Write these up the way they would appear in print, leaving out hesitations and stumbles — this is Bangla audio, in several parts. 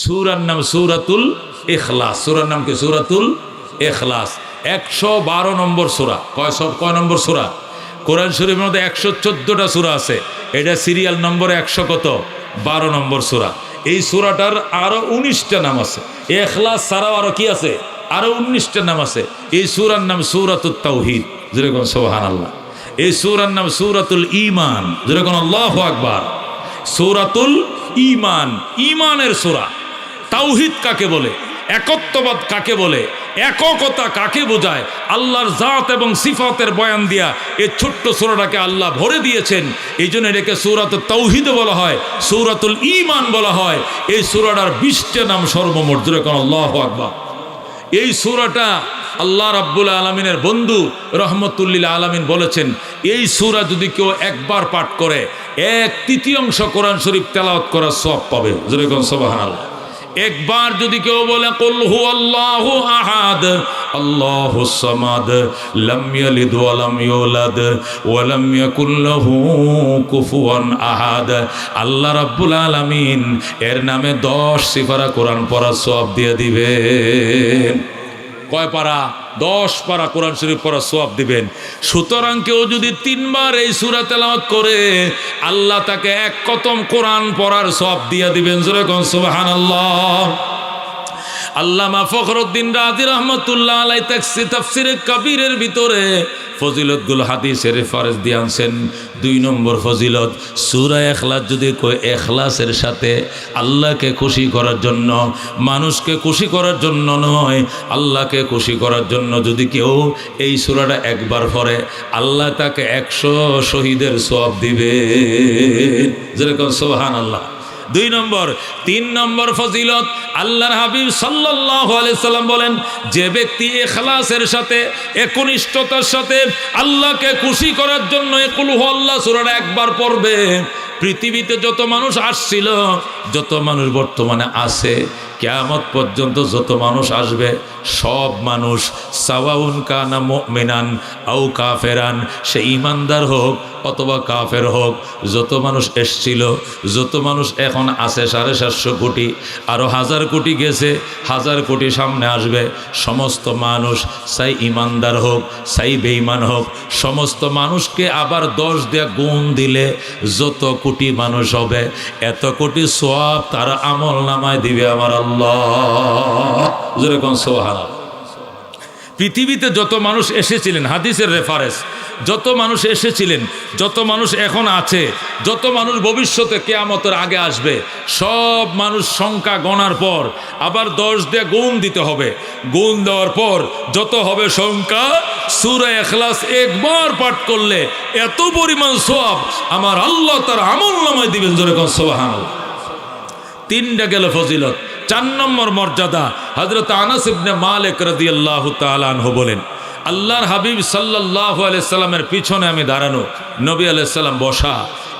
সূরার নাম সূরাতুল ইখলাস। সূরার নাম কি? সূরাতুল ইখলাস। 112 নম্বর সূরা। কয় নম্বর সূরা? কোরআন শরীফের মধ্যে 114টা সূরা আছে, এটা সিরিয়াল নম্বর 100 কত? 12 নম্বর সূরা। এই সূরাটার আরো 19টা নাম আছে। ইখলাস ছাড়াও আরো কি আছে? আরো 19টা নাম আছে। এই সূরার নাম সূরাতুত তাওহীদ, যেরকম সুবহানাল্লাহ। এই সূরার নাম সূরাতুল ঈমান, যেরকম আল্লাহু আকবার। সূরাতুল ঈমান, ঈমানের সূরা। তাওহীদ কাকে বলে? একত্ববাদ কাকে বলে? এককতা কাকে বোঝায়? আল্লাহর জাত এবং সিফাতের বয়ান দিয়া এই ছোট্ট সূরাটাকে আল্লাহ ভরে দিয়েছেন। এই জন্য এটাকে সূরাতুত তাওহীদ বলা হয়, সূরাতুল ঈমান বলা হয়। এই সূরাটার 20টা নাম সর্বমোট, যেরকম আল্লাহু আকবার। এই সূরাটা আল্লাহ রাব্বুল আলামিনের বন্ধু রহমতুল্লিল আলামিন বলেছেন, এই সূরা যদি কেউ একবার পাঠ করে 1/3 কোরআন শরীফ তেলাওয়াত করার সওয়াব পাবে, যেরকম সুবহানাল্লাহ। একবার যদি কেউ বলে কুল হুয়াল্লাহু আহাদ আল্লাহুস সামাদ লাম ইয়ালিদ ওয়া লাম ইউলাদ ওয়া লাম ইয়াকুল লাহু কুফুয়ান আহাদ, আল্লাহ রাব্বুল আলামিন এর নামে 10 সিফারা কোরআন পড়ার সওয়াব দিয়ে দিবেন। কয় পারা? 10 পারা কোরআন শরীফ পড়ার সওয়াব দিবেন। সুতরাং কেউ যদি 3 বার এই সূরা তেলাওয়াত করে আল্লাহ তাকে 1 খতম কোরআন পড়ার সওয়াব দিয়ে দিবেন, যেরকম সুবহানাল্লাহ। আল্লামা ফখরুদ্দিন রাজি রহমতুল্লাহ আলাইহি তাফসীরে কবিরের ভিতরে ফজিলতগুলো হাদিসের রেফারেন্স দিয়ে আনছেন। 2 নম্বর ফজিলত, সূরা ইখলাস যদি কই ইখলাসের সাথে আল্লাহকে খুশি করার জন্য, মানুষকে খুশি করার জন্য নয়, আল্লাহকে খুশি করার জন্য যদি কেউ এই সূরাটা একবার পড়ে আল্লাহ তাকে 100 শহীদের সওয়াব দিবে, যেরকম সুবহানাল্লাহ। 2 নম্বর। 3 নম্বর ফজিলত, আল্লাহর হাবিব সাল্লাল্লাহু আলাইহি সাল্লাম বলেন, যে ব্যক্তি ইখলাসের সাথে একনিষ্ঠতার সাথে আল্লাহকে খুশি করার জন্য কুল হুয়াল্লাহ সূরাটা একবার পড়বে, পৃথিবীতে যত মানুষ আসছিল, যত মানুষ বর্তমানে আছে, কিয়ামত পর্যন্ত যত মানুষ আসবে, সব মানুষ সাওয়াউন কানা মুমিনান আও কাফেরান, সে ঈমানদার হোক অথবা কাফের হোক, যত মানুষ এসছিল, যত মানুষ এখন আছে 750 কোটি, আরও 1000 কোটি গেছে, 1000 কোটি সামনে আসবে, সমস্ত মানুষ চাই ঈমানদার হোক চাই বেঈমান হোক, সমস্ত মানুষকে আবার 10 দিয়ে গুণ দিলে যত কোটি মানুষ হবে এত কোটি সওয়াব তার আমল নামায় দিবে আমার আল্লাহ, যেরকম সুবহানাল্লাহ। পৃথিবীতে যত মানুষ এসেছিলেন, হাদিসের রেফারেন্স, যত মানুষ এসেছিলেন, যত মানুষ এখন আছে, যত মানুষ ভবিষ্যতে কিয়ামতের আগে আসবে, সব মানুষ সংখ্যা গণার পর আবার 10 দিয়ে গুণ দিতে হবে। গুণ দেওয়ার পর যত হবে সংখ্যা, সূরা ইখলাস একবার পাঠ করলে এত পরিমাণ সওয়াব আমার আল্লাহ তার আমল নামায় দিবেন, যেরকম সুবহানাল্লাহ। 3টা গেল ফজিলত। 4 নম্বর মর্যাদা, হযরত আনাস ইবনে মালিক রাদিয়াল্লাহু তাআলা আনহু বলেন, আল্লাহর হাবিব সাল্লাল্লাহু আলাইহি সাল্লামের পিছনে আমি দাঁড়ানো, নবী আলাইহিস সালাম বসা।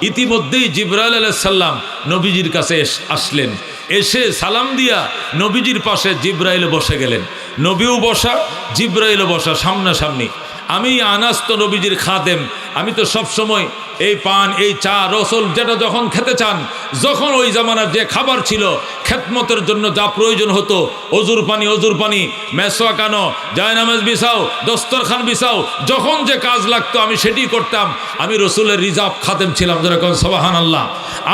ইতিমধ্যেই জিবরাইল আলাইহিস সালাম নবীজির কাছে আসলেন, এসে সালাম দিয়া নবীজির পাশে জিবরাইল বসে গেলেন। নবীও বসা, জিবরাইলও বসা, সামনাসামনি। আমি আনাস তো নবীজির খাদেম, আমি তো সব সময় এই পান, এই চা, রসুল যেটা যখন খেতে চান, যখন ওই জামানার যে খাবার ছিল, খেদমতের জন্য যা প্রয়োজন হতো, অজুর পানি, মেসওয়াক আনো, জায়নামাজ বিছাও, দস্তরখান বিছাও, যখন যে কাজ লাগতো আমি সেটি করতাম। আমি রসুলের রিজার্ভ খাদেম ছিলাম, যেরকম সুবহানাল্লাহ।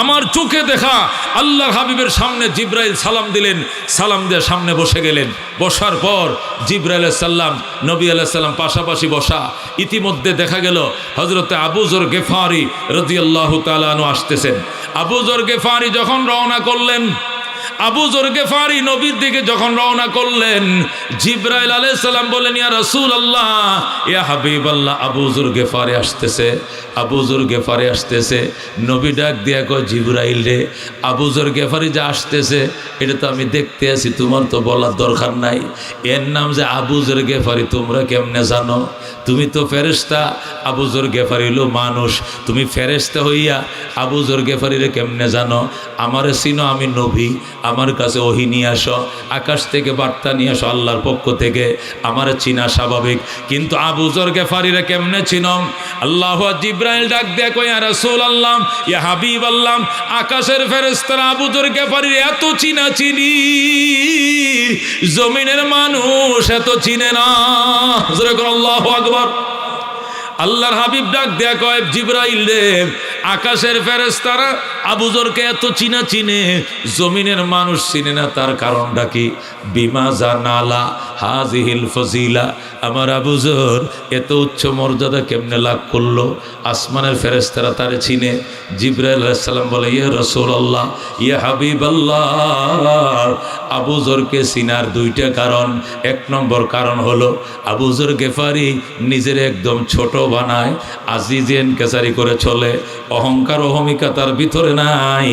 আমার চোখে দেখা আল্লাহর হাবিবের সামনে জিবরাইল সালাম দিলেন, সালাম দিয়ে সামনে বসে গেলেন। বসার পর জিবরাইল আলাইহিস সালাম, নবী আলাইহিস সালাম পাশাপাশি বসা। ইতিমধ্যে দেখা গেল হযরতে আবু যর গিফারি রাদিয়াল্লাহু তাআলা আনহু আসতেছেন। আবু যর গিফারি যখন রওনা করলেন, আবু যর গিফারি নবীর দিকে যখন রওনা করলেন, জিবরাইল আলাইহিস সালাম বলেন, ইয়া রাসূলুল্লাহ, ইয়া হাবিবাল্লাহ, আবু যর গিফারি আসতেছে, আবু যর গিফারি আসতেছে। নবী ডাক দিয়া কয়, জিবরাইল রে, আবু যর গিফারি যে আসতেছে এটা তো আমি দেখতে আছি, তোমার তো বলার দরকার নাই। এর নাম যে আবু যর গিফারি, তোমরা কেমনে জানো? তুমি তো ফেরেশতা, আবু যর গিফারি হলো মানুষ, তুমি ফেরেশতা হইয়া আবু যর গিফারিরে কেমনে জানো? আমারে চিনো, আমি নবী, আমার কাছে ওহী নিয়ে আসো, আকাশ থেকে বার্তা নিয়ে আসো আল্লাহর পক্ষ থেকে, আমার চিনা স্বাভাবিক। কিন্তু আবু যর গেফারিরা কেমনে চিনম? আল্লাহ জিব্রাইল ডাক দেয়া কই, ইয়া রাসূলুল্লাহ, ইয়া হাবিবাল্লাহ, আকাশের ফেরেশতারা আবু যর গেফারির এত চিনা চিনি জমিনের মানুষ এত চিনে না। জোরে বলো আল্লাহু আকবার। আল্লাহর হাবিব ডাক দেয়া কয়, জিব্রাইল রে, আকাশের ফেরেশতারা আবু যরকে এত চিনে জমিনের মানুষ চিনে না, তার কারণটা কি? বিমা জানালা হাজিহিল ফজিলা, আমার আবু যর এত উচ্চ মর্যাদা কেমনে লাভ করলো? আসমানের ফেরেশতারা তারে চিনে। জিব্রাইল আলাইহিস সালাম বলে, ইয়া রাসূলুল্লাহ, ইয়া হাবিবাল্লাহ, আবু যরকে চিনার দুইটা কারণ। এক নম্বর কারণ হলো আবু যর গেফারি নিজের একদম ছোট বানায়, আজিজেন কেসারি করে চলে, অহংকার অহমিকা তার ভিতরে নাই।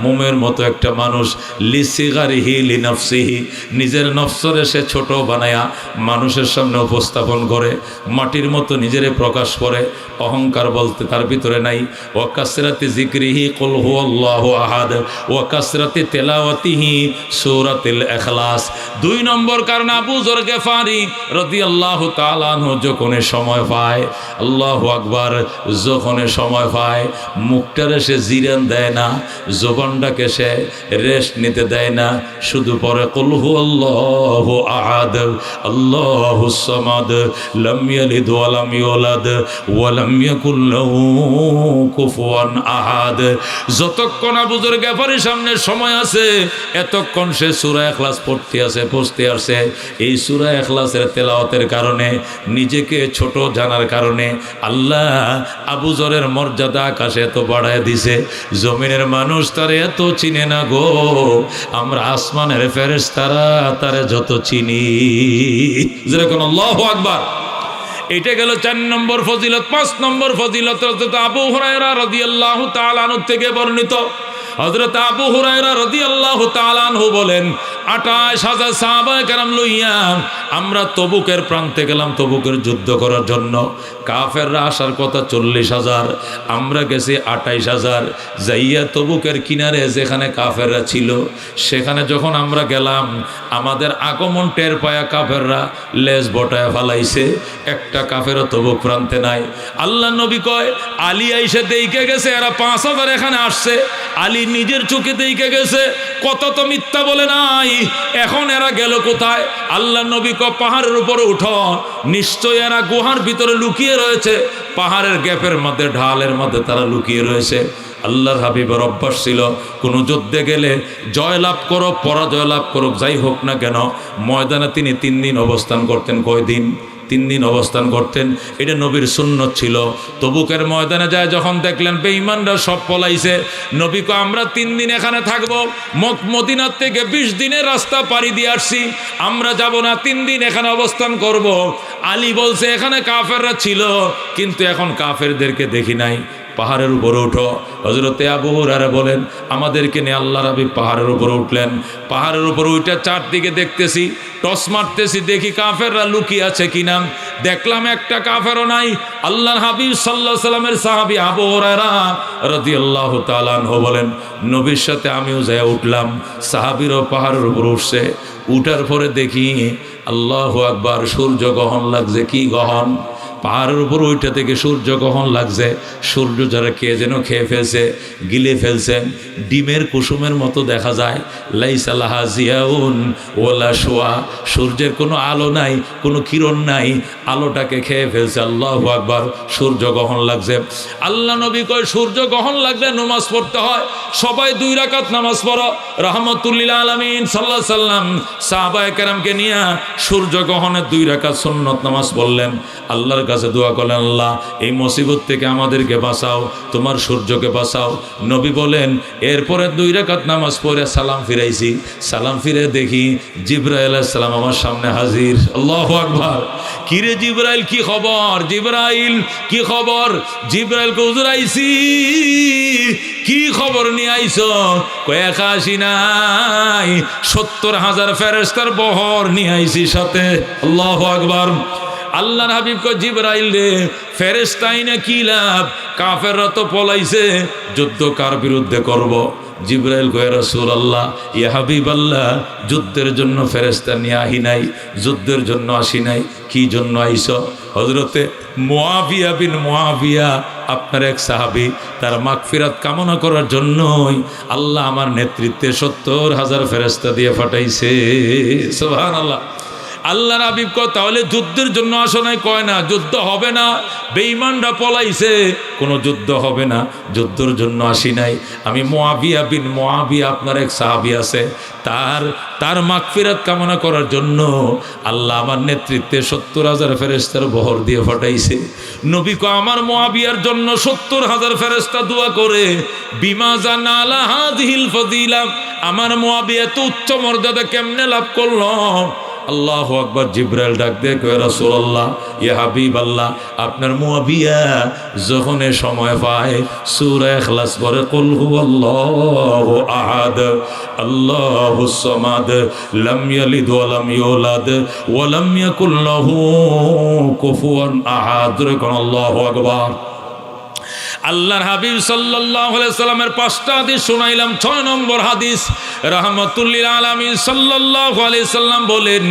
মোমের মতো একটা মানুষ, লিসিগারিহি লিনাফসিহি, নিজের নফসরে সে ছোট বানায়া মানুষের সামনে উপস্থাপন করে, মাটির মতো নিজেরে প্রকাশ করে, অহংকার বলতে তার ভিতরে নাই। ওয়া কাসরাতি যিকরিহি কুল হুয়াল্লাহু আহাদ ওয়া কাসরাতি তিলাওয়াতিহি সূরাতুল ইখলাস। দুই নম্বর কারণ আবু যর গেফারি রাদিয়াল্লাহু তাআলা আনহু যখন সময় পায়, আল্লাহু আকবার, যখন সময় পায় মুখটারে সে জিরান দেয় না, জবানটাকে সে রেস্ট নিতে দেয় না, শুধু পরে কুল হুয়াল্লাহু আহাদ আল্লাহুস সামাদ লাম ইয়ালিদ ওয়া লাম ইউলাদ ওয়া লাম ইয়াকুল লাহু কুফুয়ান আহাদ। যতক্ষণ আবু যর গেফারির সামনে সময় আছে, এতক্ষণ সে সূরা ইখলাস পড়তে আছে। এই সূরা ইখলাসের তেলাওয়াতের কারণে, নিজেকে ছোট জানার কারণে আল্লাহ আবু যরের মর্যাদা আকাশে এত বাড়ায় দিছে, জমিনের মানুষ তারে এত চিনে না গো, আমরা আসমানের ফেরেশতারা তারে যত চিনি। যেরকম আল্লাহু আকবার। এটা গেল 4 নম্বর ফজিলত। 5 নম্বর ফজিলত হযরত আবু হুরায়রা রাদিয়াল্লাহু তাআলা আনহু থেকে বর্ণিত। হযরত আবু হুরায়রা রাদিয়াল্লাহু তাআলা আনহু বলেন, 28,000 সাহাবায়ে কেরাম লইয়া আমরা তবুকের প্রান্তে গেলাম তবুকের যুদ্ধ করার জন্য। কাফেররা আসার কথা 40,000, আমরা গেছি 28,000। যাইয়া তবুকের কিনারে যেখানে কাফেররা ছিল, সেখানে যখন আমরা গেলাম, আমাদের আগমন টের পায়া কাফেররা লেজ বটায় ফালাইছে, একটা কাফেরও তবুক প্রান্তে নাই। আল্লাহ নবী কয়, আলী আইসে দেইকে গেছে এরা 5,000 এখানে আসছে। আলী নিজের চোখে দেইকে গেছে, কত তো মিথ্যা বলে নাই। এখন এরা গেল কোথায়? আল্লাহ নবী কয়, পাহাড়ের উপরে উঠো, নিশ্চয় এরা গুহার ভিতরে লুকিয়ে রয়েছে, পাহাড়ের গ্যাপের মধ্যে, ঢালের মধ্যে তারা লুকিয়ে রয়েছে। আল্লাহর হাবিবের অভ্যাস ছিল, কোনো যুদ্ধে গেলে জয়লাভ করো পরাজয় লাভ করো যাই হোক না কেন, ময়দানে তিনি 3 দিন অবস্থান করতেন। কয়দিন? 3 দিন অবস্থান করতেন। এটা নবীর সুন্নত ছিল। তবুকের ময়দানে যায় যখন দেখলেন বেঈমানরা সব পলাইছে, নবী কয়, আমরা 3 দিন এখানে থাকবো, মদিনার থেকে 20 দিনের রাস্তা পাড়ি দিয়ে আসছি, আমরা যাব না, 3 দিন এখানে অবস্থান করব। আলী বলছে, এখানে কাফেররা ছিল কিন্তু এখন কাফেরদেরকে দেখি নাই, পাহাড়ের উপরে উঠো। হযরতে আবু হুরায়রা বলেন, আমাদেরকে নিয়ে আল্লাহর হাবিব পাহাড়ের উপরে উঠলেন। পাহাড়ের উপরে উঠে চারদিকে দেখতেছি, টস মারতেছি, দেখি কাফেররা লুকিয়ে আছে কিনা। দেখলাম একটা কাফেরও নাই। আল্লাহর হাবিব সাল্লাল্লাহু আলাইহি সাল্লামের সাহাবী আবু হুরায়রা রাদিয়াল্লাহু তাআলা আনহু বলেন, নবীর সাথে আমিও যাই উঠলাম। সাহাবীরও পাহাড়ের উপরে উঠছে। উঠার পরে দেখি আল্লাহু আকবার, সূর্য গ্রহণ লাগছে। কি গ্রহণ? পাহাড়ের উপর ওইটা থেকে সূর্য গ্রহণ লাগছে। সূর্য যারা কে যেন খেয়ে ফেলছে, গিলে ফেলছে, ডিমের কুসুমের মতো দেখা যায়। লাইসা লাহা জিয়াউন ওয়ালা শুয়া, সূর্যের কোনো আলো নাই, কোনো কিরণ নাই, আলোটাকে খেয়ে ফেলছে। আল্লাহু আকবার, সূর্য গ্রহণ লাগছে। আল্লাহ নবী কয়, সূর্য গ্রহণ লাগলে নামাজ পড়তে হয়, সবাই 2 রাকাত নামাজ পড়ো। রাহমাতুল্লিল আলামিন সাল্লাল্লাহু আলাইহি সাল্লাম সাহাবায়ে কেরামকে নিয়ে সূর্য গ্রহণের 2 রাকাত সুন্নত নামাজ পড়লেন। আল্লাহর কাছে দোয়া করলেন, আল্লাহ এই মুসিবত থেকে আমাদেরকে বাঁচাও, তোমার সূর্যকে বাঁচাও। নবী বলেন, এরপরে 2 রাকাত নামাজ পড়ে সালাম ফিরাইছি। সালাম ফিরে দেখি জিবরাইল আলাইহিস সালাম আমার সামনে হাজির। আল্লাহু আকবার। কিরে জিবরাইল, কি খবর? জিবরাইল, কি খবর? জিবরাইলকে হুজুর আইছি। কি খবর নিয়ে আইছো? কয়, একা আসি নাই, 70,000 ফেরেশতার বহর নিয়ে আইছি সাথে। আল্লাহু আকবার। আল্লাহর হাবিব কয়, জিবরাইল রে, ফেরেশতা আইনা কি লাভ? কাফেররা তো পলাইছে, যুদ্ধ কার বিরুদ্ধে করব? জিবরাইল কয় রাসূলুল্লাহ ইয়া হাবিবাল্লাহ, যুদ্ধের জন্য ফেরেশতা নিয়ে আহি নাই, যুদ্ধের জন্য আসি নাই, কি জন্য আইছ? হযরতে মুআবিয়া বিন মুআবিয়া আপনার এক সাহাবী, তার মাগফিরাত কামনা করার জন্যই আল্লাহ আমার নেতৃত্বে 70,000 ফেরেশতা দিয়ে পাঠাইছে। সুবহানাল্লাহ। আল্লাহর হাবিব কয় তাহলে যুদ্ধের জন্য আসো নাই? কয় না, যুদ্ধ হবে না, বেঈমানরা পলাইছে, কোনো যুদ্ধ হবে না, যুদ্ধের জন্য আসি নাই। আমি মুআবিয়া বিন মুআবিয়া আপনার এক সাহাবী আছে, তার মাগফিরাত কামনা করার জন্য আল্লাহ আমার নেতৃত্বে 70,000 ফেরেশতার বহর দিয়ে পাঠাইছে। নবী কয় আমার মুআবিয়ার জন্য 70,000 ফেরেশতা দোয়া করে, বিমা জানালা হাযিহিল ফাযিলা, আমার মুআবিয়া তো উচ্চ মর্যাদা কেমনে লাভ করলাম? আল্লাহু আকবার। জিবরাইল ডাক দিয়ে কয় রাসূলুল্লাহ ইয়া হাবিবাল্লাহ, আপনার মুআবিয়া যখন সময় পায় সূরা ইখলাস পড়ে, কুল হুয়াল্লাহু আহাদ আল্লাহুস সামাদ লাম ইয়ালিদ ওয়া লাম ইউলাদ ওয়া লাম ইয়াকুল লাহু কুফুয়ান আহাদ। আল্লাহু আকবার। আল্লাহর হাবিব সাল্লাল্লাহু আলাইহি সাল্লামের 5টা হাদিস শুনাইলাম। 6 নম্বর হাদিস, রাহমাতুল লিল আলামিন সাল্লাল্লাহু আলাইহি সাল্লাম বলেন,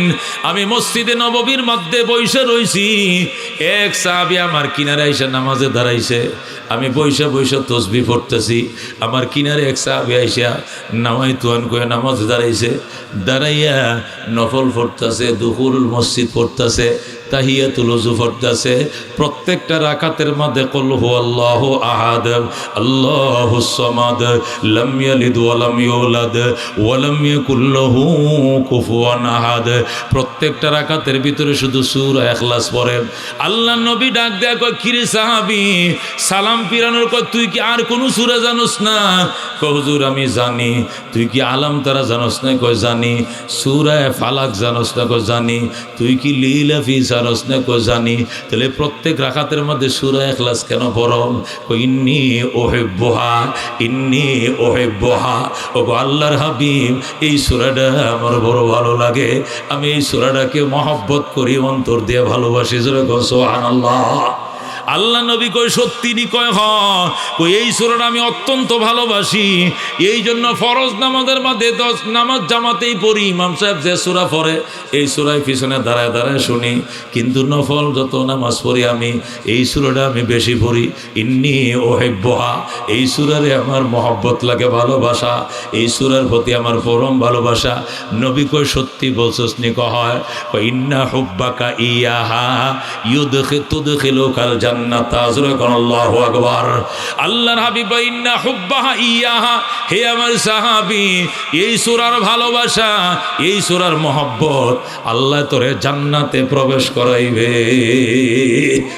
আমি মসজিদে নববীর মধ্যে বসে রইছি, এক সাহাবী আমার কিনারে এসে নামাজে দাঁড়াইছে, আমি বইসা বইসা তসবিহ পড়তেছি, আমার কিনারে এক সাহাবী আইসা নামাইতুয়ান কয়ে নামাজে দাঁড়াইছে, দাঁড়াইয়া নফল পড়তেছে, দুহুরুল মসজিদ পড়তেছে, তাহিয়াতুল ওযু পড়তেছে। প্রত্যেকটা রাকাতের মধ্যে কুল হুয়াল্লাহু আহাদ আল্লাহুস সামাদ লাম ইয়ালিদ ওয়া লাম ইউলাদ ওয়া লাম ইয়াকুল লাহু কুফুয়ান আহাদ। প্রত্যেকটা রাকাতের ভিতরে শুধু সূরা ইখলাস পড়ে। আল্লাহর নবী ডাক দেয়া কয়, কিরে সাহাবী, সালাম ফিরানোর কয় তুই কি আর কোন সূরা জানোস না? কয় হুজুর আমি জানি। তুই কি আলাম তারা জানোস না? কয় জানি। সূরা ফালাক জানোস না? কয় জানি। তুই কি লিলাফি জানোস না? কয় জানি। তাহলে প্রত্যেক রাকাতের মধ্যে সূরা ইখলাস কেন পড়ো? কয় ইন্নী উহিব্বুহা, ইন্নী উহিব্বুহা। ও আল্লাহর হাবিব, এই সূরাটা আমার বড় ভালো লাগে, আমি এই সূরাটাকে মহব্বত করি, অন্তর দিয়ে ভালোবাসি। সুবহানাল্লাহ। আল্লাহ নবী কয় সত্যি নি? কয় হ। কই এই সূরাটা আমি অত্যন্ত ভালোবাসি, এই জন্য ফরজ নামাজের মধ্যে 10 নামাজ জামাতেই পড়ি। ইমাম সাহেব যে সূরা পড়ে এই সূরায় পিছনে দাঁড়ায় দাঁড়ায় শুনি, কিন্তু নফল যত নামাজ পড়ি আমি এই সূরাটা আমি বেশি পড়ি। ইন্নী উহিব্বুহা, এই সূরারে আমার মহব্বত লাগে, ভালোবাসা, এই সূরার প্রতি আমার পরম ভালোবাসা। নবী কয় সত্যি বলছস নি? কয় ইন্না হুব্বাকা ইয়াহা তুদখিলুকাল জান্নাত। আল্লাহু আকবার। আল্লাহর হাবিব ইন্না হুব্বাহা ইয়াহা, হে আমার সাহাবী, এই সূরার ভালোবাসা, এই সূরার মহব্বত আল্লাহ তোরে জান্নাতে প্রবেশ করাইবে।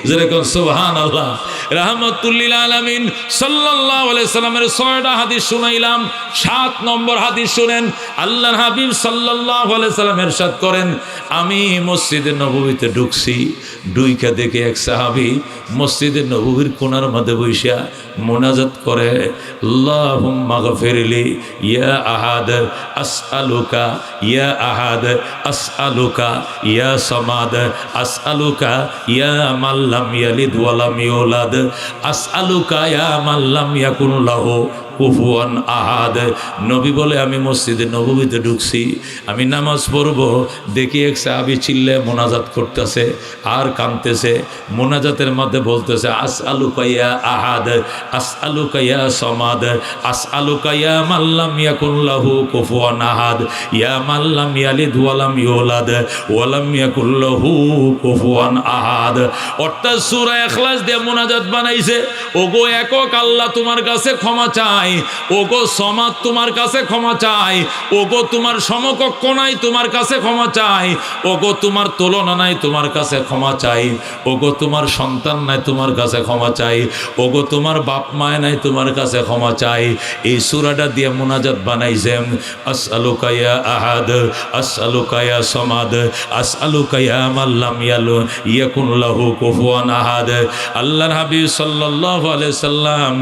যেরকম সুবহানাল্লাহ। রাহমাতুল লিল আলামিন সাল্লাল্লাহু আলাইহি সাল্লামের 6টা হাদিস শুনাইলাম। 7 নম্বর হাদিস শুনেন। আল্লাহর হাবিব সাল্লাল্লাহু আলাইহি সাল্লাম ইরশাদ করেন, আমি মসজিদে নববীতে ঢুকছি, ঢুইকা দেখে এক সাহাবী মসজিদে নববীর কোণার মধ্যে বইসা মোনাজাত করে, আল্লাহুম্মা গফিরলি ইয়া আহাদ আসআলুকা, ইয়া আহাদ আসআলুকা, ইয়া সামাদ আসআলুকা, ইয়া মান লাম ইয়ালিদ ওয়া লাম ইউলাদ আসআলুকা, ইয়া মান লাম ইয়াকুন লাহু কুফুয়ান আহাদ। নবী বলে আমি মসজিদে নববীতে ঢুকছি, আমি নামাজ পড়ব, দেখি এক সাহাবী চিল্লে মোনাজাত করতেছে আর কাঁদতেছে। মোনাজাতের মধ্যে বলতেছে আসআলুকা ইয়া আহাদ আসআলুকা ইয়া সামাদ আসআলুকা ইয়া মান লাম ইয়াকুন লাহু কুফুয়ান আহাদ ইয়া মান লাম ইয়ালিদ ওয়া লাম ইউলাদ ওয়া লাম ইয়াকুল লাহু কুফুয়ান আহাদ। অর্থাৎ সূরা ইখলাস দিয়ে মোনাজাত বানাইছে, ওগো একক আল্লাহ তোমার কাছে ক্ষমা চাই, ওগো সমাদ তোমার কাছে ক্ষমা চাই, ওগো তোমার সমকক্ষ নাই তোমার কাছে ক্ষমা চাই, ওগো তোমার তুলনা নাই তোমার কাছে ক্ষমা চাই, ওগো তোমার সন্তান নাই তোমার কাছে ক্ষমা চাই, ওগো তোমার বাপ মায় নাই তোমার কাছে ক্ষমা চাই। এই সূরাটা দিয়ে মুনাজাত বানাইছেন। আসআলুকা ইয়া আহাদ আসআলুকা ইয়া সামাদ আসআলুকা ইয়া মান লাম ইয়াকুন লাহু কুফুয়ান আহাদ। আল্লাহর হাবিব সাল্লাল্লাহু আলাইহি সাল্লাম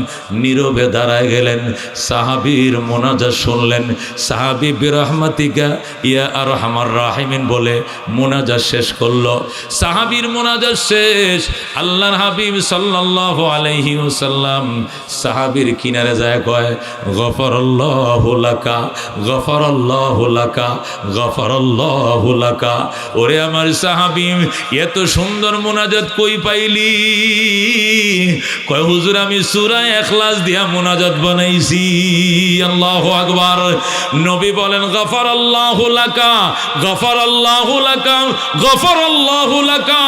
নীরবে দাঁড়ায় গেলেন, সাহাবীর মুনাজাত শুনলেন। সাহাবী বিরহমাতিকা ইয়া আরহামার রাহিমিন বলে মুনাজাত শেষ করলো। সাহাবীর মুনাজাত শেষ। আল্লাহর হাবিব সাল্লাল্লাহু আলাইহি ওয়াসাল্লাম সাহাবীর কিনারে যায় কয় গফরাল্লাহু লাকা গফরাল্লাহু লাকা গফরাল্লাহু লাকা। ওরে আমার সাহাবী, এত সুন্দর মোনাজাত কই পাইলি? কয় হুজুর আমি সূরা ইখলাস দিয়া মোনাজাত বানাইছি। আল্লাহু আকবার। নবী বলেন গফরাল্লাহু লাকা গফরাল্লাহু লাকা গফরাল্লাহু লাকা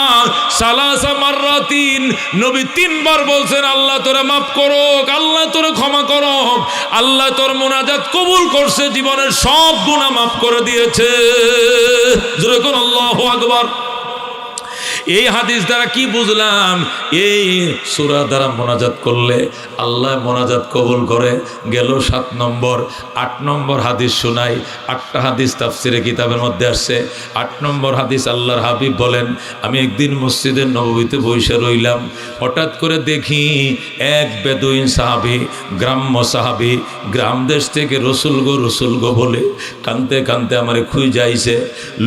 সালাসা মাররাতিন। নবী তিনবার বলছেন আল্লাহ তোরে মাফ করুক, আল্লাহ তোরে ক্ষমা করুক, আল্লাহ তোর মোনাজাত কবুল করছে, জীবনের সব গুনাহ মাফ করে দিয়েছে। জোরে কোন আল্লাহু আকবার। এই হাদিস দ্বারা কি বুঝলাম? এই সূরা দ্বারা মোনাজাত করলে আল্লাহ মোনাজাত কবুল করে। গেল 7 নম্বর। 8 নম্বর হাদিস শোনাই। 8টা হাদিস তাফসিরে কিতাবের মধ্যে আসছে। 8 নম্বর হাদিস, আল্লাহর হাবিব বলেন আমি একদিন মসজিদের নববীতে বসে রইলাম, হঠাৎ করে দেখি এক বেদুইন সাহাবী, গ্রাম্য সাহাবী, গ্রাম দেশ থেকে রসুল গো বলে কানতে কানতে আমারে খুঁজে যাইছে।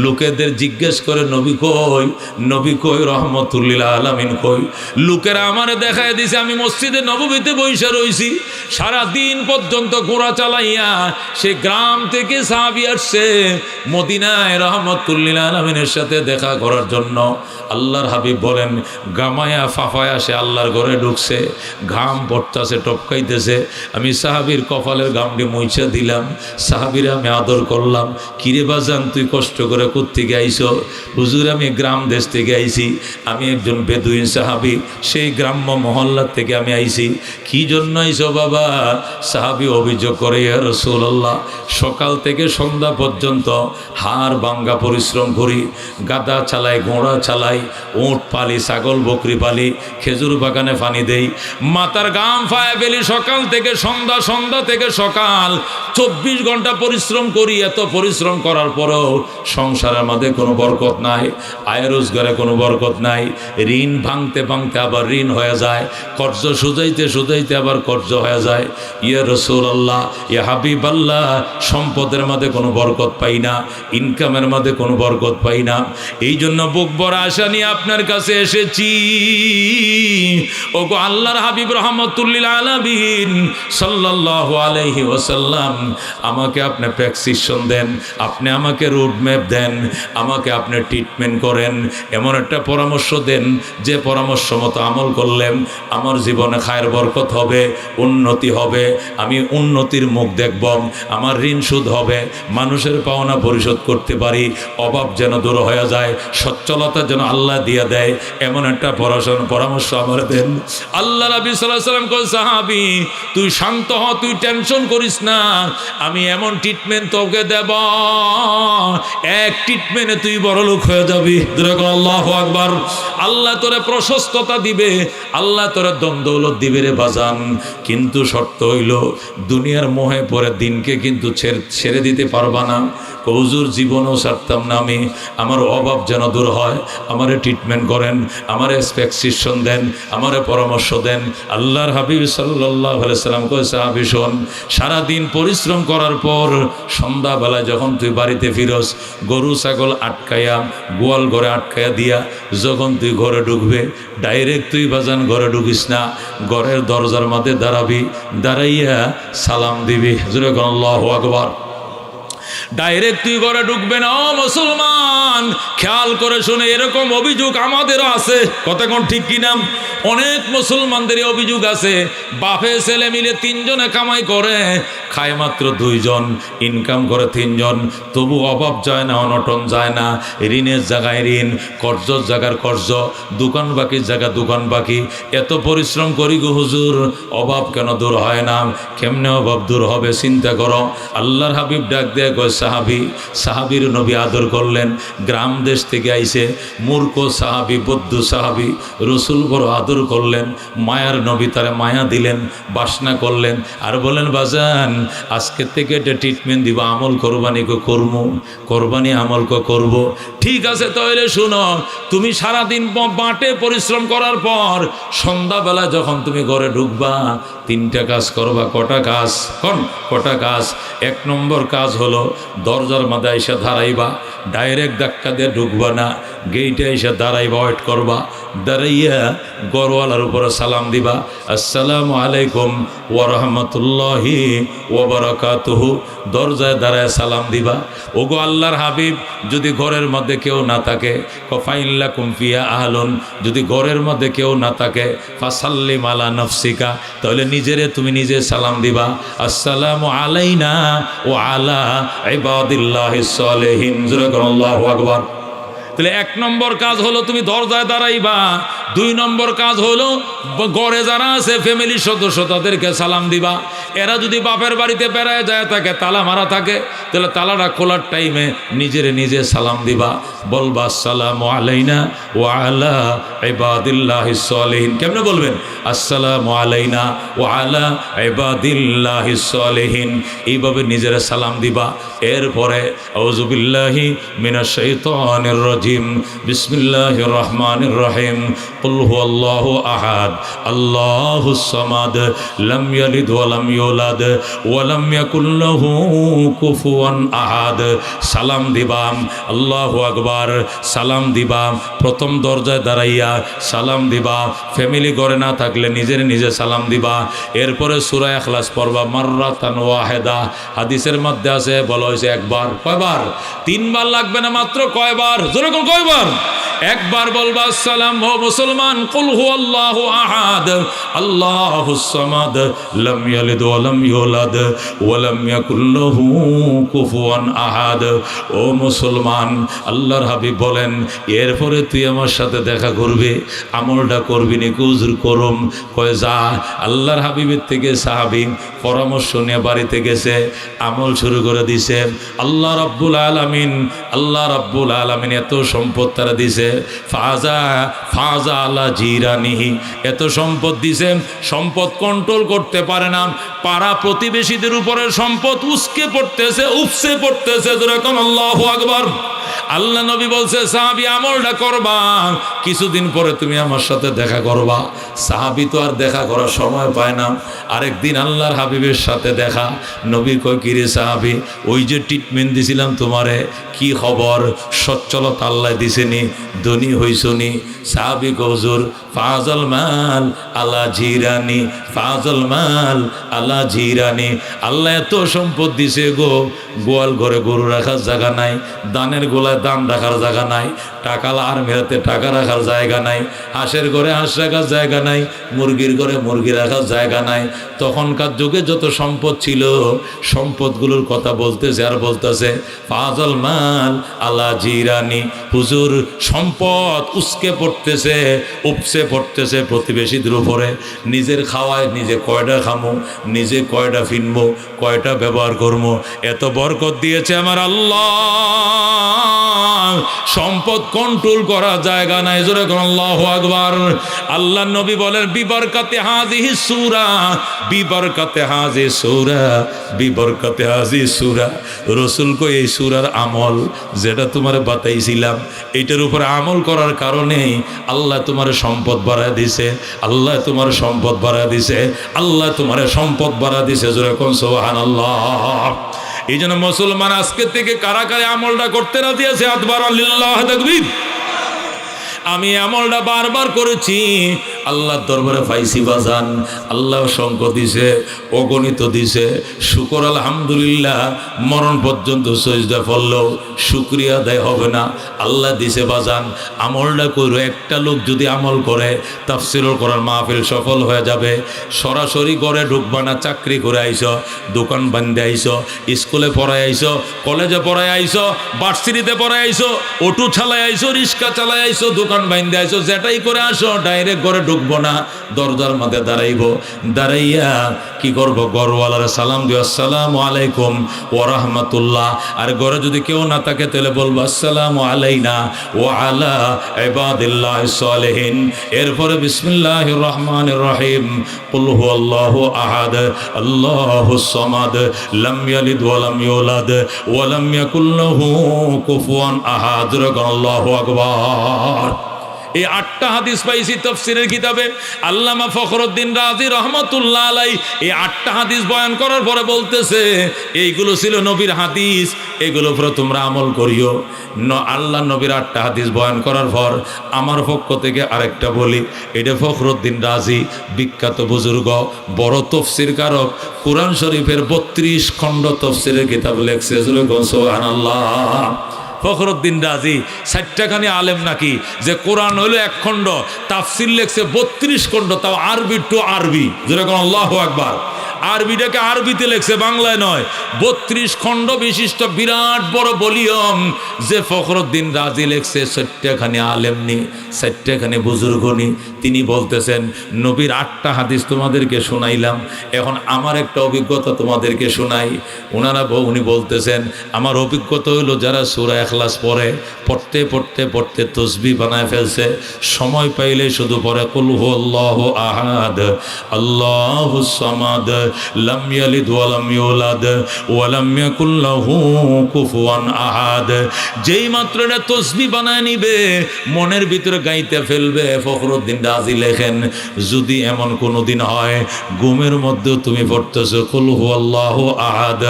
লোকেদের জিজ্ঞেস করে নবী কই, নবী কই, রহমতুল্লিল আলামিন কই? লোকেরা আমারে দেখায় দিছে আমি মসজিদে নববীতে বইসা রইছি। সারা দিন পর্যন্ত ঘোড়া চালাইয়া সে গ্রাম থেকে সাহাবী আসছে মদিনায় রহমতুল্লিল আলামিনের সাথে দেখা করার জন্য। আল্লাহর হাবিব বলেন গামায়া ফাফায়া সে আল্লাহর ঘরে ঢুকছে, ঘাম পড়তাছে, টপকাইতেছে। আমি সাহাবীর কপালের ঘামটি মুইছা দিলাম, সাহাবীরা আমি আদর করলাম। কিরে বাজান তুই কষ্ট করে কোত্থেকে আইছো? হুজুর আমি গ্রাম দেশ থেকে আইছি, আমি একজন বেদুইন সাহাবী, সেই গ্রাম্য মহল্লা থেকে আমি আইছি। কি জন্য আইছো বাবা? সাহাবী অভিযোগ করে ইয়া রাসূলুল্লাহ সকাল থেকে সন্ধ্যা পর্যন্ত হাড় ভাঙ্গা পরিশ্রম করি, গাদা চালাই, ঘোড়া চালাই, উট পালি, ছাগল বকরি পালি, খেজুর বাগানে পানি দেই, মাথার গাম ফায়া ফেলি সকাল থেকে সন্ধ্যা, সন্ধ্যা থেকে সকাল, 24 ঘন্টা পরিশ্রম করি। এত পরিশ্রম করার পরেও সংসারের মধ্যে কোনো বরকত নাই, আয় রোজগারে কোনো বরকত নাই। ঋণ ভাঙতে ভাঙতে আবার ঋণ হয়ে যায়, কর্জ সুজাইতে সুজাইতে আবার কর্জ হয়ে যায়। ইয়া রাসূলুল্লাহ, ইয়া হাবিবাল্লাহ, সম্পদের মধ্যে কোনো বরকত পাই না, ইনকামের মধ্যে কোনো বরকত পাই না। এই জন্য বুক ভরা আশা নিয়ে আপনার কাছে এসেছি। ওগো আল্লাহর হাবিব রহমতুল্লিল আলামিন সাল্লাল্লাহু আলাইহি ওয়াসাল্লাম, আমাকে আপনি প্রেসক্রিপশন দেন, আপনি আমাকে রোড ম্যাপ দেন, আমাকে আপনি ট্রিটমেন্ট করেন, এমন একটা পরামর্শ দেন যে পরামর্শ মতো আমল করলেন আমার জীবনে খায়ের বরকত হবে, উন্নতি হবে, আমি উন্নতির মুখ দেখব, আমার ঋণ শোধ হবে, মানুষের পাওনা পরিশোধ করতে পারি, অভাব যেন দূর হয়ে যায়, সচ্ছলতা যেন আল্লাহ দিয়ে দেয়, এমন একটা পরামর্শ আমার দেন। আল্লাহ নবী সাল্লাল্লাহু আলাইহি ওয়াসাল্লাম কয় সাহাবী তুই শান্ত হ, তুই টেনশন করিস না, আমি এমন ট্রিটমেন্ট তোকে দেব, এক ট্রিটমেন্টে তুই বড় লোক হয়ে যাবি। আল্লাহু আকবার। আল্লাহ তোরে প্রশস্ততা দিবে, আল্লাহ তোরে দ্বন্দ্বলত দিবে রে বাজান, কিন্তু শর্ত হইল দুনিয়ার মোহে পরে দিনকে কিন্তু ছেড়ে দিতে পারবা না। হুজুর জীবনও ছাড়তাম না আমি, আমার অভাব যেন দূর হয়, আমারে ট্রিটমেন্ট করেন, আমারে প্রেসক্রিপশন দেন, আমারে পরামর্শ দেন। আল্লাহর হাবিব সাল্লাল্লাহু আলাইহি সাল্লাম কয় সাহাবী শোন, সারাদিন পরিশ্রম করার পর সন্ধ্যাবেলায় যখন তুই বাড়িতে ফিরস, গরু ছাগল আটকাইয়া, গোয়াল ঘরে আটকাইয়া দিয়া যখন তুই ঘরে ঢুকবে, ডাইরেক্ট তুই বাজান ঘরে ঢুকিস না, ঘরের দরজার মধ্যে দাঁড়াবি, দাঁড়াইয়া সালাম দিবি। আল্লাহু আকবার। ডাইরেক্ট তুই ঘরে ঢুকবে না। ও মুসলমান, খেয়াল করে শুনে, এরকম অভিযোগ আমাদেরও আছে, কথা কোন ঠিক কিনা? অনেক মুসলমানদের অভিযোগ আছে, বাপে ছেলে মিলে 3 জনে কামাই করে, খায় মাত্র 2 জন, ইনকাম করে 3 জন, তবু অভাব যায় না, অনটন যায় না, ঋণের জায়গায় ঋণ, কর্জর জায়গার কর্জ, দোকান বাকির জায়গা দোকান বাকি। এত পরিশ্রম করি গো হুজুর, অভাব কেন দূর হয় না? কেমনে অভাব দূর হবে চিন্তা করো। আল্লাহর হাবিব ডাক দেয় কয় সাহাবীর নবী আদর করলেন, গ্রাম দেশ থেকে আইছে, মূর্খ সাহাবী, বৌদ্ধ সাহাবী, রসুল বড় আদর করলেন, মায়ার নবী তারে মায়া দিলেন, বাসনা করলেন, আর বলেন বাজান আজকে থেকে এটা ট্রিটমেন্ট দিব, আমল কোরবানি করবো, কোরবানি আমল করব। ঠিক আছে তাহলে শুনো, তুমি সারাদিন মাঠে পরিশ্রম করার পর সন্ধ্যাবেলা যখন তুমি ঘরে ঢুকবা, 3টা কাজ করবা। কটা কাজ? 1 নম্বর কাজ হলো দরজার মাথায় এসে দাঁড়াইবা, ডাইরেক্ট ধাক্কা দিয়ে ঢুকবা না, গেইটে এসে দাঁড়াইবা, ওয়েট করবা, দাঁড়াইয়া গরওয়ালার উপরে সালাম দিবা, আসসালামু আলাইকুম ওয়া রাহমাতুল্লাহি ওয়া বারাকাতুহু। দরজায় দাঁড়ায় সালাম দিবা। ওগো আল্লাহর হাবিব, যদি ঘরের মধ্যে কেউ না থাকে, ফাইল্লাকুম ফিয়া আহলুন, যদি ঘরের মধ্যে কেউ না থাকে, ফাসাল্লিম আলা নাফসিকা, তাহলে নিজেরে তুমি নিজে সালাম দিবা, আসসালামু আলাইনা ওয়া আলা ইবাদিল্লাহিস সালিহিন। আল্লাহু আকবার। তাহলে 1 নম্বর কাজ হলো তুমি দরজায় দাঁড়াইবা। 2 নম্বর কাজ হলো ঘরে যারা আছে ফ্যামিলির সদস্য তাদেরকে সালাম দিবা। এরা যদি বাপের বাড়িতে বেড়ায় যায় থাকে, তালা মারা থাকে, তাহলে তালাটা খোলার টাইমে নিজেরে নিজে সালাম দিবা, বলবা আসসালামু আলাইনা ওয়া আলা ইবাদিল্লাহিস সালিহিন। কেমনে বলবেন? আসসালামু আলাইনা ওয়া আলা ইবাদিল্লাহিস সালিহিন। এইভাবে নিজেরা সালাম দিবা। এরপরে আউযু বিল্লাহি মিনাশ শাইতানির রাজিম, বিসমিল্লাহির রহমানির রহিম, কুল হুয়াল্লাহু আহাদ, আল্লাহুস সামাদ, লাম ইয়ালিদ ওয়া লাম ইউলাদ ওয়া লাম ইয়াকুল লাহু কুফুয়ান আহাদ। সালাম দিবাম, আল্লাহু আকবার। সালাম দিবাম, প্রথম দরজায় দাঁড়াইয়া সালাম দিবা। ফ্যামিলি ঘরে না থাকলে নিজের নিজে সালাম দিবা। এরপরে সূরা ইখলাস পড়বা মাররাতান ওয়াহিদা। হাদিসের মধ্যে আছে, বলা হয়েছে একবার। কয়বার? 3 বার লাগবে না, মাত্র কয়বার? জোরে কোন কয়বার? একবার বলবা সালাম। ও মুসলমান, কুল হুয়াল্লাহু আহাদ, আল্লাহুস সামাদ, লাম ইয়ালিদ ওয়া লাম ইউলাদ ওয়া লাম ইয়াকুল লাহু কুফুয়ান আহাদ। ও মুসলমান, আল্লাহর হাবিব বলেন, এরপরে তুই আমার সাথে দেখা করবি, আমলটা করবি নি? হুজুর করুম। কয় যা। আল্লাহর হাবিবের থেকে সাহাবী পরামর্শ নিয়ে বাড়িতে গেছে, আমল শুরু করে দিছে। আল্লাহ রাব্বুল আলামিন এত সম্পদ তারা দিছে, ফাজা আলা জিরানিহি, এত সম্পদ দিছে, সম্পদ কন্ট্রোল করতে পারে না। পাড়া প্রতিবেশীদের উপরে সম্পদ উস্কে পড়তেছে, উপসে পড়তেছে। যেরকম আল্লাহু আকবার। আল্লাহ নবী বলছে, সাহাবী আমলটা করবা, কিছুদিন পরে তুমি আমার সাথে দেখা করবা। সাহাবী তো আর দেখা করার সময় পায় না। আরেকদিন আল্লাহর হাবিবের সাথে দেখা। নবী কয়, কিরে সাহাবী, ওই যে ট্রিটমেন্ট দিছিলাম তোমারে, কি খবর? সচ্ছলতা আল্লাহ দিছেনি? ধনী হইছনি? সাহাবী কয়, হুজুর, ফাজল মাল আলা জিরানি, ফাজল মাল আলা জিরানি। আল্লাহ এত সম্পদ দিছে গো, গোয়াল ঘরে গরু রাখার জায়গা নাই, দানের গোলায় দান রাখার জায়গা নাই, টাকা আর মেলাতে টাকা রাখার জায়গা নাই, হাঁসের ঘরে হাঁস রাখার জায়গা নাই, মুরগির ঘরে মুরগি রাখার জায়গা নাই। তখনকার যুগে যত সম্পদ ছিল, সম্পদগুলোর কথা বলতেছে আর বলতেছে, ফাজল মাল আলা জিরানি। হুজুর, সম্পদ উস্কে পড়তেছে, উপসে পড়তেছে প্রতিবেশীদের উপরে। নিজের খাওয়ায় নিজে কয়টা খামো, নিজে কয়টা ফিনবো, কয়টা ব্যবহার করবো, এত বরকত দিয়েছে আমার আল্লাহ, সম্পদ কন্ট্রোল করা জায়গা নাই। জোরে কোন আল্লাহু আকবার। আল্লাহ নবী বলেন, বিবরকাতে হাযিহি সূরা, বিবরকাতে হাযিহি সূরা, বিবরকাতে হাযিহি সূরা। রাসূল কই, এই সূরার আমল যেটা তোমারে বাতাইছিলাম, এটার উপরে আমল করার কারণে আল্লাহ তোমার সম্পদ বাড়ায় দিছে, আল্লাহ তোমার সম্পদ বাড়ায় দিছে, আল্লাহ তোমার সম্পদ বাড়ায় দিছে। জোরে কোন সুবহানাল্লাহ। এই জন্য মুসলমান আজকে থেকে কারা কারা আমলটা করতে রাজি আছে? হাত বাড়ান, লিল্লাহ তাকবীর। আমি আমলটা বারবার করেছি, আল্লাহর দরবারে পাইছি বাজান। আল্লাহ সংখ্য দিছে, অগণিত দিছে। শুকর আলহামদুলিল্লাহ, মরণ পর্যন্ত সজদা পড়লেও শুকরিয়া আদায় হবে না। আল্লাহ দিছে বাজান, আমলটা করো। একটা লোক যদি আমল করে, তাফসীরুল কোরআন মাহফিল সফল হয়ে যাবে। সরাসরি ঘরে ঢুকবা না, চাকরি করে আইছো, দোকান বান্ধে আইছো, স্কুলে পড়ায় আইছো, কলেজে পড়ায় আইছো, ভার্সিটিতে পড়ায় আইছো, অটো চালায় আইছো, রিক্সা চালায় আইছো, দোকান বান্ধে আইছো, যেটাই করে আসো, ডাইরেক্ট ঘরে ঢুকবো না, দরজার মধ্যে দাঁড়াইবো। দাঁড়াইয়া কি করবো? ঘরওয়ালার সালাম দিও, আসসালামু আলাইকুম ওয়া রাহমাতুল্লাহ। আর ঘরে যদি কেউ না থাকে, তাহলে বলবো আসসালামু আলাইনা ওয়া আলা ইবাদিল্লাহিস সালিহিন। এরপরে বিসমিল্লাহির রহমানির রহিম, কুল হুয়াল্লাহু আহাদ, আল্লাহুস সামাদ, লাম ইয়ালিদ ওয়া লাম ইউলাদ ওয়া লাম ইয়াকুল লাহু কুফুয়ান আহাদ। আল্লাহু আকবার। এই 8টা হাদিস পাইছি তাফসীরের কিতাবে। আল্লামা ফখরুদ্দীন রাজি রহমাতুল্লাহ আলাই এই 8টা হাদিস বয়ান করার পরে বলতেছে এইগুলো ছিল নবীর হাদিস, এগুলো উপরে তোমরা আমল করিও। আল্লাহ নবীর 8টা হাদিস বয়ান করার পর আমার পক্ষ থেকে আরেকটা বলি, এটা ফখরুদ্দীন রাজি বিখ্যাত বুজুর্গ, বড় তফসির কারক, কুরআন শরীফের 32 খণ্ড তফসিরের কিতাব লেখছে। সুবহানাল্লাহ। ফখরুদ্দীন রাজি 60টাখানি আলেম নাকি, যে কোরআন হলো 1 খণ্ড, তাফসির লেখছে 32 খণ্ড, তাও আরবি টু আরবি। যেরকম আল্লাহু আকবার, আরবিটাকে আরবিতে লেখছে, বাংলায় নয়। 32 খণ্ড বিশিষ্ট বিরাট বড় ভলিউম যে ফখরুদ্দীন রাজি লেখছে, 60টাখানি আলেম নি, 60টাখানি বুজুর্গ নি। তিনি বলতেছেন নবীর 8টা হাদিস তোমাদেরকে শোনাইলাম, এখন আমার একটা অভিজ্ঞতা তোমাদেরকে শোনাই। উনি বলতেছেন আমার অভিজ্ঞতা হইলো যারা সূরা ইখলাস পড়তে পড়তে পড়তে তসবিহ বানায় ফেলছে, সময় পাইলে শুধু পড়ে কুল হুয়াল্লাহু আহাদ আল্লাহুস সামাদ লাম ইয়ালিদ ওয়া লাম ইউলাদ ওয়া লাম ইয়াকুল লাহু কুফুয়ান আহাদ। যেই মাত্র এটা তসবিহ বানায় নিবে, মনের ভিতরে গাইতে ফেলবে। ফখরুদ্দীন রাজি লেখেন যদি এমন কোনো দিন হয় ঘুমের মধ্যে তুমি পড়তেছো কুল হুয়াল্লাহু আহাদ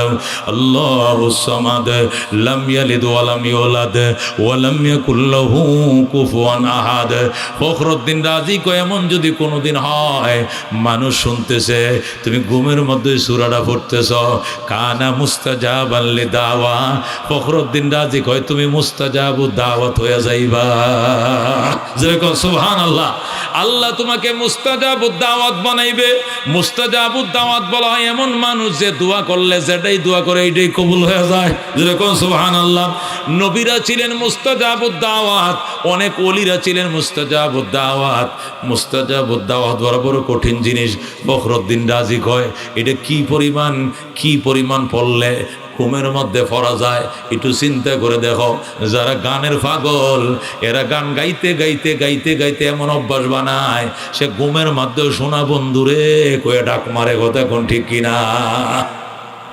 আল্লাহুস সামাদ লাম ইয়ালিদ ওয়া লাম ইউলাদ ওয়া লাম ইয়াকুল লাহু কুফুয়ান আহাদ, ফখরুদ্দীন রাজি কয় এমন যদি কোনো দিন হয় মানুষ শুনতেছে তুমি ঘুমের মধ্যে সূরাটা পড়তেছ, কানা মুস্তাজাবান লিদাওয়া, ফখরুদ্দীন রাজি কয় তুমি মুস্তাজাবুদ দাওয়াত হয়ে যাইবা। যেরকম সুবহানাল্লাহ, আল্লাহ তোমাকে মুস্তাজাবুদ দাওয়াত বানাইবে। মুস্তাজাবুদ দাওয়াত বলা হয় এমন মানুষ যে দোয়া করলে যেটাই দোয়া করে এইটাই কবুল হয়ে যায়। যেরকম সুবহানাল্লাহ, নবীরা ছিলেন মুস্তাজাবুদ দাওয়াত, অনেক ওলিরা ছিলেন মুস্তাজাবুদ দাওয়াত। মুস্তাজাবুদ দাওয়াত বড় কঠিন জিনিস। ফখরুদ্দীন রাজি কয় এটা কি পরিমাণ পড়লে ঘুমের মধ্যে পড়া যায়। একটু চিন্তা করে দেখো, যারা গানের পাগল এরা গান গাইতে গাইতে গাইতে গাইতে এমন অভ্যাস বানায় সে ঘুমের মধ্যে সোনা বন্ধুরে কয়ে ডাক মারে। কথা কোন ঠিক কিনা?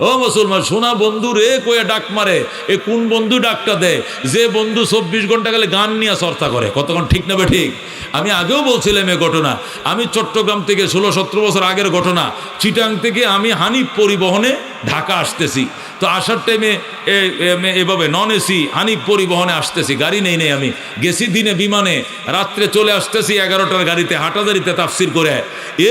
ও মুসলমান, সোনা বন্ধু রে কয়ে ডাক মারে। এ কোন বন্ধু ডাকটা দেয়? যে বন্ধু 24 ঘন্টা গেলে গান নিয়ে চর্চা করে। কতক্ষণ ঠিক নেবে ঠিক? আমি আগেও বলছিলাম এ ঘটনা। আমি চট্টগ্রাম থেকে 16-17 বছর আগের ঘটনা, চিটাং থেকে আমি হানিফ পরিবহনে ঢাকা আসতেছি। তো আসার টাইমে এভাবে নন এসি হানিফ পরিবহনে আসতেছি, গাড়ি নেই আমি গেছি দিনে বিমানে, রাত্রে চলে আসতেছি 11টার গাড়িতে হাটাদারিতে তাফসির করে।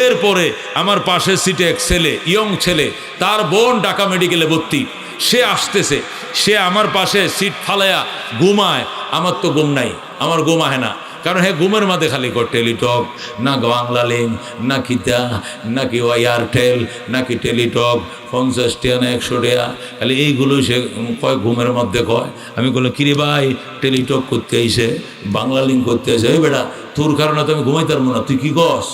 এরপরে আমার পাশের সিটে এক ছেলে, ইয়ং ছেলে, তার বোন ঢাকা মেডিকেলে ভর্তি, সে আসতেছে, সে আমার পাশে সিট ফালাইয়া ঘুমায়। আমার তো ঘুম নাই, আমার ঘুম আহে না, কারণ হ্যাঁ ঘুমের মাঝে খালি কর টেলিটক, না বাংলা লিঙ্ক, না কিতা, নাকি এয়ারটেল, নাকি টেলিটক, 50 টাকা না 100 টাকা, খালি এইগুলো সে কয় ঘুমের মধ্যে কয়। আমি বললাম কিরে ভাই, টেলিটক করতে আইসে, বাংলা লিঙ্ক করতে আইসে, এই বেটা তোর কারণে তো আমি ঘুমাইতে পারবো না, তুই কি কস?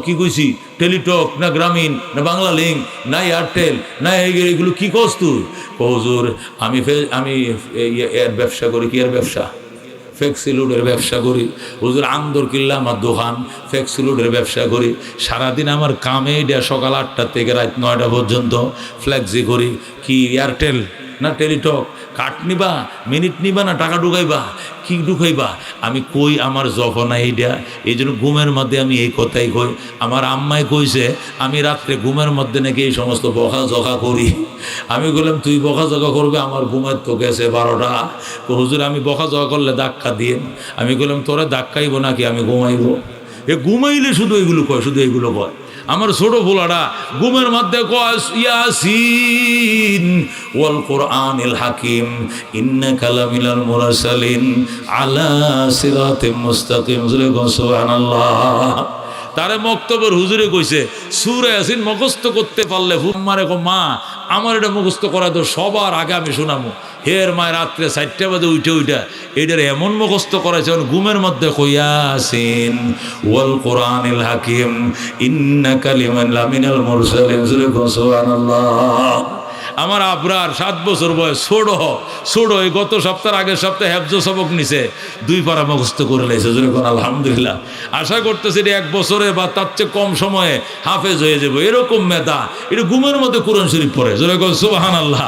কি কইছি? টেলিটক না গ্রামীণ না বাংলা লিঙ্ক না এয়ারটেল না এইগুলো কি কস তুই? হুজুর আমি এর ব্যবসা করি। কি এর ব্যবসা? ফ্লেক্সিলুডের ব্যবসা করি হুজুর। আন্দর কিল্লা আমার দোকান, ফ্লেক্সিলুডের ব্যবসা করি। সারাদিন আমার কামে এটা সকাল 8টা থেকে রাত 9টা পর্যন্ত ফ্লেক্সি করি। কি এয়ারটেল না টেলিটক? কাট নিবা, মিনিট নিবা না টাকা ঢুকাইবা? কি ঢুকাইবা? আমি কই আমার জফনা এইটা। এই জন্য ঘুমের মধ্যে আমি এই কথাই কই। আমার আম্মাই কইছে আমি রাত্রে ঘুমের মধ্যে নাকি এই সমস্ত বকা জকা করি। আমি বললাম তুই বকা জকা করবে, আমার ঘুমের তো গেছে 12টা। হুজুর আমি বকা জকা করলে ধাক্কা দিয়ে। আমি বললাম তোরা ধাক্কাইব নাকি আমি ঘুমাইব? এ ঘুমাইলে শুধু এগুলো কয়, শুধু এগুলো কয়। আমার ছোট পোলাটা ঘুমের মধ্যে কয় ইয়াসিন ওয়াল কোরআনিল হাকিম ইন্নাকা লামিনাল মুরসালিন আলা সিরাতিম মুস্তাকিম। সুবহানাল্লাহ। তারে মক্তবের হুজুরে কইছে সূরা ইয়াসিন মুখস্থ করতে পারলে হুম্মারে কো মা আমার এটা মুখস্থ করা তো সবার আগে আমি শোনামু। হের মায় রাত্রে 4টা বাজে উঠা এটার এমন মুখস্থ করেছে ঘুমের মধ্যে ইয়াসিন ওয়াল কোরআনিল হাকিম ইন্নাকা লামিনাল মুরসালিন। সুবহানাল্লাহ। আমার আবরার 7 বছর বয়স, ছোড়ো এই গত সপ্তাহের আগের সপ্তাহে হেফজ সবক নিছে, 2 পারা মুখস্থ করে লেছে। যেরকম আলহামদুলিল্লাহ, আশা করতেছি এটা 1 বছরে বা তার চেয়ে কম সময়ে হাফেজ হয়ে যাবে, এরকম মেধা। এটা ঘুমের মধ্যে কোরআন শরীফ পড়ে, যেরকম সুবহানাল্লাহ।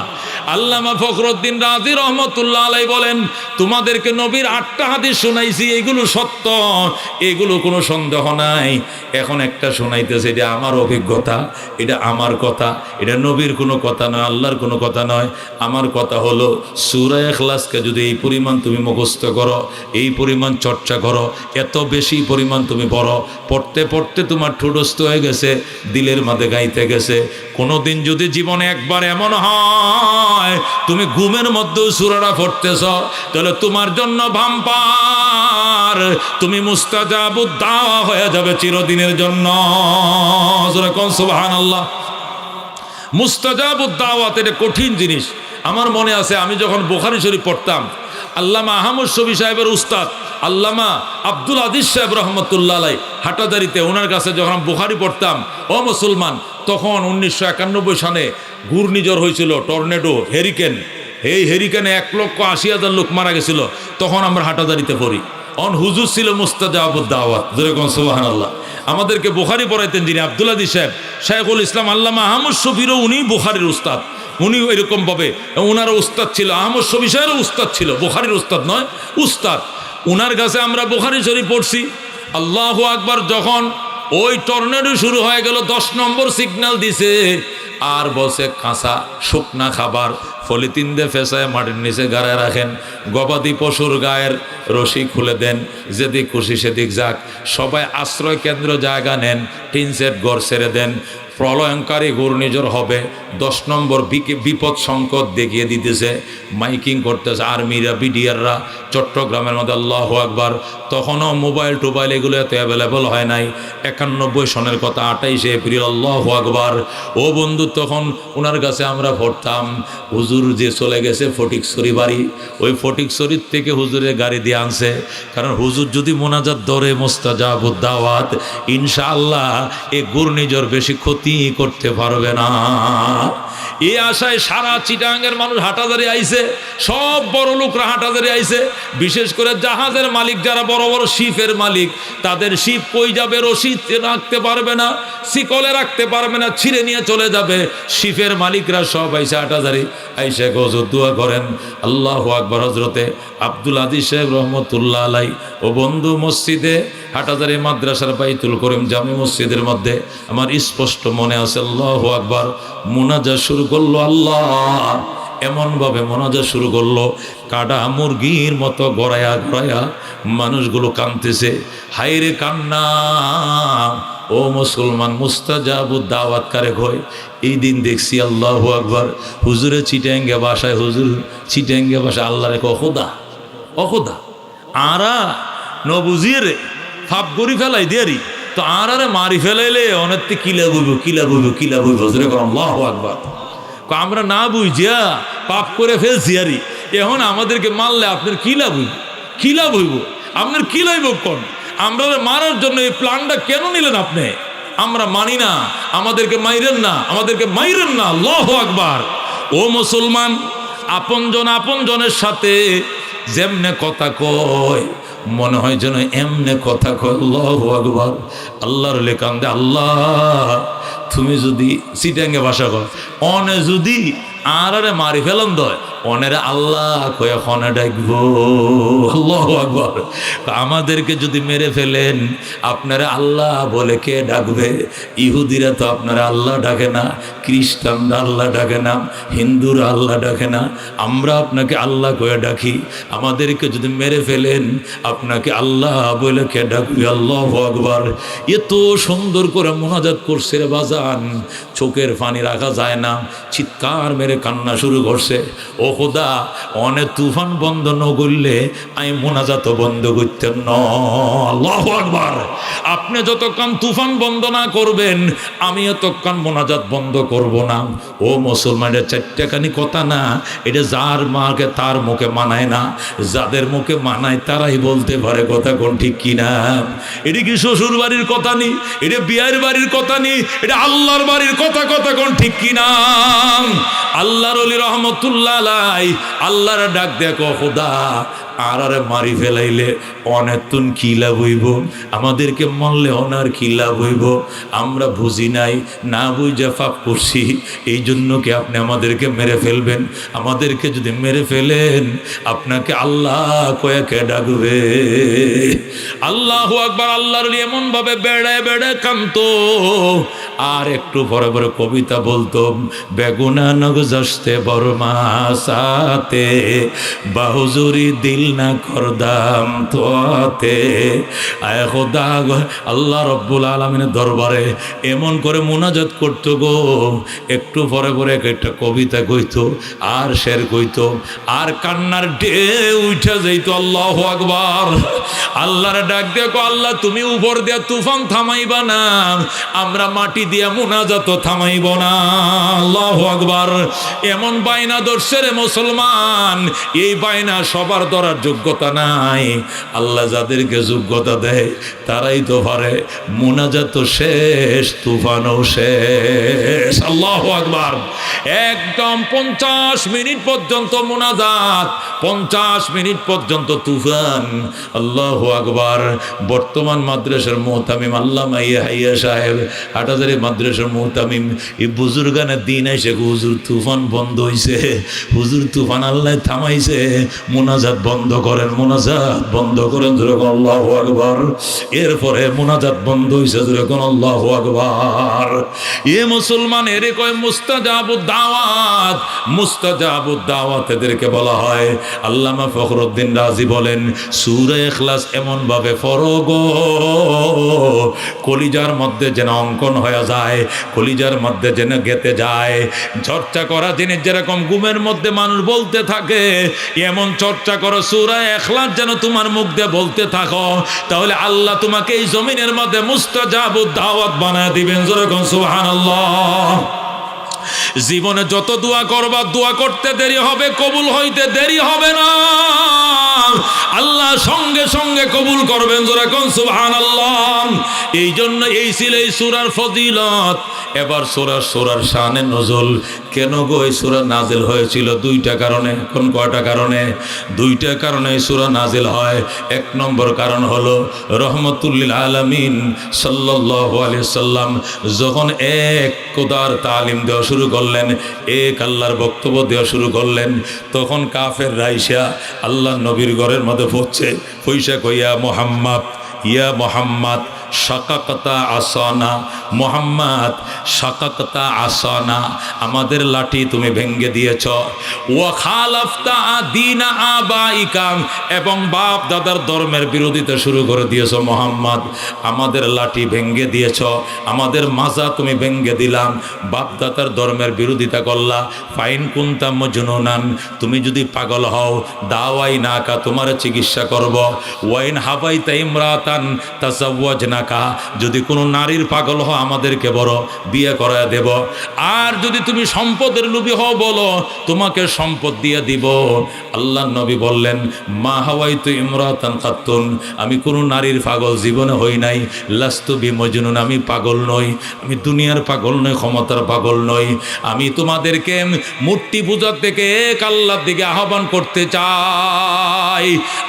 আল্লামা ফখরুদ্দিন রাজি রহমতুল্লাহ আলাইহি বলেন, তোমাদেরকে নবীর 8টা হাদিস শোনাইছি, এগুলো সত্য, এগুলো কোনো সন্দেহ নাই। এখন একটা শোনাইতেছে, এটা আমার অভিজ্ঞতা, এটা আমার কথা, এটা নবীর কোনো কথা নয়, আল্লাহর কোনো কথা নয়। আমার কথা হলো সূরা ইখলাসকে যদি এই পরিমাণ তুমি মুখস্থ করো, এই পরিমাণ চর্চা করো, এত বেশি পরিমাণ তুমি পড়ো, পড়তে পড়তে তোমার ঠোঁটস্থ হয়ে গেছে, দিলের মাঝে গাইতে গেছে। কোনোদিন যদি জীবনে একবার এমন হয় তুমি ঘুমের মধ্যেও সূরাটা পড়তেছ, তাহলে তোমার জন্য ভাম্পার, তুমি মুস্তাজাবুদ দাওয়া হয়ে যাবে চিরদিনের জন্য। সুবহানাল্লাহ। মুস্তাজাবুদ দাওয়াত এটা কঠিন জিনিস। আমার মনে আছে আমি যখন বুখারী শরীফ পড়তাম, আল্লামা আহমদ শফী সাহেবের উস্তাদ আল্লামা আব্দুল আজিজ সাহেব রহমতুল্লাহ আলাইহি হাটাদারিতে, ওনার কাছে যখন বুখারী পড়তাম, ও মুসলমান, তখন 1991 সালে ঘূর্ণিঝড় হয়েছিল, টর্নেডো, হেরিকেন। এই হেরিকেনে 1,80,000 লোক মারা গেছিল। তখন আমরা হাটাদারিতে পড়ি, হুজুর ছিল মুস্তাজাবুদ দাওয়াত, যেরকম সুবহানাল্লাহ। আমাদেরকে বুখারী পড়াইতেন যিনি, আব্দুল আজিজ সাহেব, শাইখুল ইসলাম আল্লামা আহমদ শফীরও উনি বুখারীর উস্তাদ। উনি এরকমভাবে, ওনারও উস্তাদ ছিল, আহমদ শফী সাহেবেরও উস্তাদ ছিল, বুখারীর উস্তাদ নয়, উস্তাদ। উনার কাছে আমরা বুখারী শরীফ পড়ছি। আল্লাহু আকবার। যখন ওই টর্নেডো শুরু হয়ে গেল, 10 নম্বর সিগন্যাল দিছে, আর বসে কাঁচা শুকনা খাবার পলিথিন দিয়ে ফেসায় মাটির নিচে গাড়ায় রাখেন, গবাদি পশুর গায়ের রশি খুলে দেন, যেদিক খুশি সেদিক যাক, সবাই আশ্রয় কেন্দ্র জায়গা নেন, টিন সেট ঘর ছেড়ে দেন, প্রলয়ঙ্কারী ঘূর্ণিঝড় হবে। 10 নম্বর বিপদ সংকট দেখিয়ে দিতেছে, মাইকিং করতেছে আর্মিরা, বিডিআররা চট্টগ্রামের মধ্যে। আল্লাহু আকবার। তখনও মোবাইল টোবাইল এগুলো এত অ্যাভেলেবল হয় নাই। 91 সনের কথা, 28 এপ্রিল। আল্লাহু আকবার। ও বন্ধু, তখন ওনার কাছে আমরা পড়তাম। হুজুর যে চলে গেছে ফটিকছড়ি বাড়ি, ওই ফটিকছড়ির থেকে হুজুরের গাড়ি দিয়ে আনছে, কারণ হুজুর যদি মোনাজাত ধরে মুস্তাজাবুদ দাওয়াত, ইনশাআল্লাহ এই ঘূর্ণিঝড় বেশি ক্ষতি করতে পারবে না। এই আশায় সারা চিটাঙ্গের মানুষ হাটাজারি আইছে, সব বড় লোকরা হাটাজারি আইছে। বিশেষ করে জাহাজের মালিক যারা বড় বড় শিপের মালিক, তাদের শিপ কই যাবে, রশি রাখতে পারবে না, শিকলে রাখতে পারবে না, ছিঁড়ে নিয়ে চলে যাবে। শিপের মালিকরা সব আইসে হাটাজারি, আইসে গজর দোয়া করেন। আল্লাহু আকবার। হযরতে আব্দুল আজিজ সাহেব রহমতুল্লাহ আলাইহি, ও বন্ধু, মসজিদে হাটাজারি মাদ্রাসার বাইতুল করিম জামে মসজিদের মধ্যে আমার স্পষ্ট মনে আছে, আল্লাহু আকবার, মুনাজাত শুরু করলো। আল্লাহ এমনভাবে মোনাজাত শুরু করলো, কাটা মুরগির মতো গড়ায়া গড়ায়া মানুষগুলো কাঁদতেছে। হায়রে কান্না! ও মুসলমান, মুস্তাজাবুদ দাওয়াত কারে কয়? এই দিন দেখছি, আল্লাহু আকবার, হুজুরে চিটাঙ্গে ভাষায়, হুজুর চিটাঙ্গে ভাষায় আল্লাহ রেখে অখোদা অখোদা আরা নবুজিয়ে রে ফাপ করি ফেলাই দেরি, তো আরে মারি ফেলাইলে অনেক কিলা বইব কিলা বইব কিলা বইব। হুজুরে কর আল্লাহু আকবার। আমরা না বুঝিয়া পাপ করে ফেলছি, আরি এখন আমাদেরকে মারলে আপনার কিলা বইব কিলা বইব, আপনার কিলাইব কোন? আমরা মারার জন্য এই প্ল্যানটা কেন নিলেন আপনি? আমরা মানি না, আমাদেরকে মাইরেন না, আমাদেরকে মাইরেন না। আল্লাহু আকবার। ও মুসলমান, আপনজন আপনজনের সাথে যেমনে কথা কয়, মনে হয় যেন এমনে কথা কয়। আল্লাহু আকবার। আল্লাহর লেকান্দে, আল্লাহ তুমি যদি চিটাঙ্গে ভাষা কর, অনে যদি আরে মারি ফেলন দয়, অনেরা আল্লাহ কয়ে খনে ডাকবো। আল্লাহু আকবার। আমাদেরকে যদি মেরে ফেলেন, আপনারা আল্লাহ বলে কে ডাকবে? ইহুদিরা তো আপনারা আল্লাহ ডাকে না, খ্রিস্টানরা আল্লাহ ডাকে না, হিন্দুরা আল্লাহ ডাকে না, আমরা আপনাকে আল্লাহ কয়ে ডাকি। আমাদেরকে যদি মেরে ফেলেন, আপনাকে আল্লাহ বলে কে ডাকবে? আল্লাহু আকবার। এত সুন্দর করে মোনাজাত করছে রে বাজান, চোখের পানি রাখা যায় না, চিৎকার মেরে কান্না শুরু করছে। ও খোদা অনেক তুফান বন্ধ ন করলে আমি মোনাজাত বন্ধ করতেন না। আল্লাহু আকবার। আপনি যতক্ষণ তুফান বন্ধ না করবেন আমি এতক্ষণ মোনাজাত বন্ধ করব না। ও মুসলমানের চারটাখানি কথা না, এটা যার মাকে তার মুখে মানায় না, যাদের মুখে মানায় তারাই বলতে পারে কথা কোন ঠিক কিনা। এটা কি শ্বশুর বাড়ির কথা নি, এটা বিয়ের বাড়ির কথা নি, এটা আল্লাহর বাড়ির কথা, কথা কোন ঠিক কিনা। আল্লাহর ওলি রহমতুল্লাহ আলাই আল্লাহর ডাক দেখো খোদা আরে মারি ফেলাইলে অনেকক্ষণ কি লাভ হইব, আমাদেরকে মরলে অনার কি লাভ হইব, আমরা বুঝি নাই, না বুঝে পাপ করছি, এই জন্য কি আপনি আমাদেরকে মেরে ফেলবেন? আমাদেরকে যদি মেরে ফেলেন আপনাকে আল্লাহ কয়েকে ডাকবে। আল্লাহু আকবার। আল্লাহর এমন ভাবে বেড়ায় বেড়ায় কান্ত, আর একটু পরে পরে কবিতা বলতো, বেগুনা নগ জস্তে বর্মা সাথে বাহুজুরি দিল না করদাম তোতে। আয় খোদা, আল্লাহ রব্বুল আলামিনের দরবারে এমন করে মুনাজাত করতো গো, একটু পরে পরে একটা কবিতা কইতো আর শের কইতো, আর কান্নার ঢেউ উঠে যাইতো। আল্লাহু আকবার। আল্লাহর ডাক দেখো, আল্লাহ তুমি উপর দিয়া তুফান থামাইবা না, আমরা মাটি দিয়া মুনাজাত থামাইব না। আল্লাহু আকবার। এমন বায়না ধরছে রে মুসলমান, এই বায়না সবার ধরার যোগ্যতা নাই। আল্লাহ যাদেরকে যোগ্যতা দেয় তারাই তো পারে। মুনাজাত শেষ, তুফানও শেষ। আল্লাহু আকবার। একদম 50 মিনিট পর্যন্ত মুনাজাত, 50 মিনিট পর্যন্ত তুফান। আল্লাহু আকবার। বর্তমান মাদ্রাসার মুহতামিম আল্লামা ইয়াহিয়া সাহেব, হাটহাজারী মাদ্রাসার মুহতামিম, এই বুজুর্গানের দিন এসে হুজুর তুফান বন্ধ হইছে, হুজুর তুফান আল্লাহ থামাইছে, মুনাজাত বন্ধ করেন, মুনাজাত বন্ধ করেন, যেরকম আল্লাহু আকবার। এরপরে মুনাজাত বন্ধ হইছে, যেরকম আল্লাহু আকবার। এ মুসলমান এর কয় মুস্তাজাবুদ দাওয়াত, মুস্তাজাবুদ দাওয়াত এদেরকে বলা হয়। আল্লামা ফখরুদ্দিন রাজি বলেন, সূরা ইখলাস এমন ভাবে পড়ো গো কলিজার মধ্যে যেন অঙ্কন হয়ে যায়, কলিজার মধ্যে যেন গেতে যায়। চর্চা করা জিনিস যেরকম ঘুমের মধ্যে মানুষ বলতে থাকে, এমন চর্চা করো সূরা ইখলাস যেন তোমার মুখ দিয়ে বলতে থাকো, তাহলে আল্লাহ তোমাকে এই জমিনের মধ্যে মুস্তাজাবুদ দাওয়াত বানায় দিবেন। যেরকম সুবহানাল্লাহ। জীবনে যত দোয়া করবা, দোয়া করতে দেরি হবে, কবুল হইতে দেরি হবে না। আল্লাহ সঙ্গে সঙ্গে কবুল করবেন। যেরকম সুবহানাল্লাহ। এই জন্য এই ছিল এই সূরার ফজিলত। এবার সূরার শানে নজুল। কেন গো এই সূরা নাজিল হয়েছিল? দুইটা কারণে। কোন কয়টা কারণে? দুইটা কারণে এই সূরা নাজিল হয়। এক নম্বর কারণ হলো রহমতুল লিল আলামিন সাল্লাল্লাহু আলাইহি সাল্লাম যখন এক খোদার তালিম দেওয়া শুরু করলেন, এক আল্লাহর বক্তব্য দেওয়া শুরু করলেন, তখন কাফের রাইসা আল্লাহ নবীর ঘরের মধ্যে পড়ছে, পয়সা কইয়া মোহাম্মদ, ইয়া মোহাম্মদ শাকাকতা আসানা, মোহাম্মদ শাকাকতা আসানা, আমাদের লাঠি তুমি ভেঙ্গে দিয়েছ। ওয়া খালাফতা দীনা আবাইকা, এবং বাপ দাদার ধর্মের বিরোধিতা শুরু করে দিয়েছ মোহাম্মদ। আমাদের লাঠি ভেঙ্গে দিয়েছ, আমাদের মাজা তুমি ভেঙ্গে দিলাম, বাপ দাদার ধর্মের বিরোধিতা করলা। ফাইন কুনতা মজনুনান, তুমি যদি পাগল হও দাওয়াই নাকা, তোমার চিকিৎসা করব। ওয়াইন হাবাইতা ইমরাতান তাসাওয়াজনা, যদি কোনো নারীর পাগল হও আমাদেরকে বড় বিয়ে করায় দেব। আর যদি তুমি সম্পদের লোভী হও বলো তোমাকে সম্পদ দিয়ে দিব। আল্লাহ নবী বললেন, মা হাওয়াইতু ইমরাতান কাত্তুন, আমি কোনো নারীর পাগল জীবনে হই নাই। লাস্তু বিমজনুন, আমি পাগল নই, আমি দুনিয়ার পাগল নই, ক্ষমতার পাগল নই। আমি তোমাদেরকে মূর্তি পূজার থেকে এক আল্লাহর দিকে আহ্বান করতে চাই।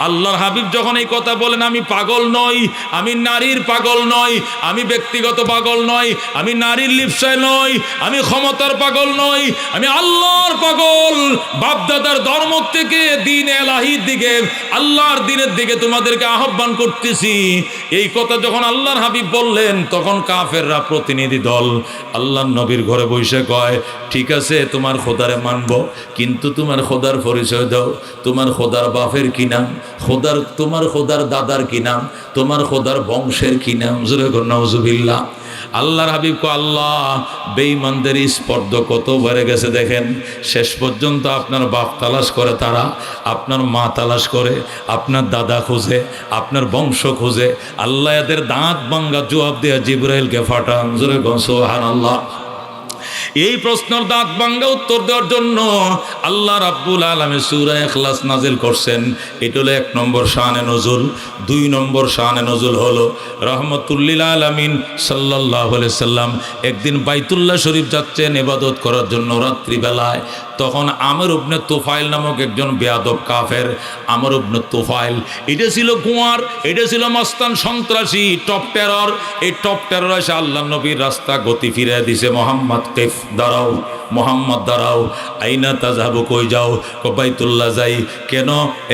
আল্লাহর হাবিব যখন এই কথা বলেন, আমি পাগল নই, আমি নারীর পাগল নই, আমি ব্যক্তিগত পাগল নই, আমি নারীর লিপ্সায় নই, আমি ক্ষমতার পাগল নই, আমি আল্লাহর পাগল। বাপদাদার ধর্ম থেকে দ্বীন এলাহির দিকে, আল্লাহর দ্বীনের দিকে তোমাদেরকে আহ্বান করতেছি। এই কথা যখন আল্লাহর হাবিব বললেন, তখন কাফেররা প্রতিনিধি দল আল্লাহর নবীর ঘরে বসে কয়, ঠিক আছে তোমার খোদারে মানব, কিন্তু তোমার খোদার পরিচয় দাও। তোমার খোদার বাপের কি নাম? তোমার খোদার দাদার কি নাম? তোমার খোদার বংশের কি নাম? জোরে কর নাউজুবিল্লাহ। আল্লাহর হাবিব কো আল্লাহ বেঈমানদের স্পর্ধ কত বেড়ে গেছে দেখেন, শেষ পর্যন্ত আপনার বাপ তালাশ করে, তারা আপনার মা তালাশ করে, আপনার দাদা খোঁজে, আপনার বংশ খোঁজে। আল্লাহ এদের দাঁত ভাঙ্গা জবাব দেয়া জিবরাইলকে পাঠান। জোরে গো সুবহানাল্লাহ। এই প্রশ্নের দাঁত ভাঙ্গা উত্তর দেওয়ার জন্য আল্লাহ রাব্বুল আলামিন সূরা ইখলাস নাজিল করছেন। এটা হলো 1 নম্বর শানে নজুল। 2 নম্বর শানে নজুল হলো রাহমাতুল লিল আলামিন সাল্লাল্লাহু আলাইহি সাল্লাম একদিন বাইতুল্লাহ শরীফ যাচ্ছেন ইবাদত করার জন্য রাত্রিবেলায়। তখন আমর ইবনে তুফাইল নামক একজন বেয়াদব কাফের, আমর ইবনে তুফাইল, এটা ছিল কুমার, এটা ছিল মস্তান সন্ত্রাসী, টপ টেরর। এই টপ টেরর এসে আল্লাহ নবীর রাস্তা গতি ফিরিয়ে দিছে। মোহাম্মদ কেফ দাঁড়াও, মোহাম্মদ দাঁড়াও, আইনা তাজহাবু, কই যাও? বাইতুল্লাহ যাই। কেন?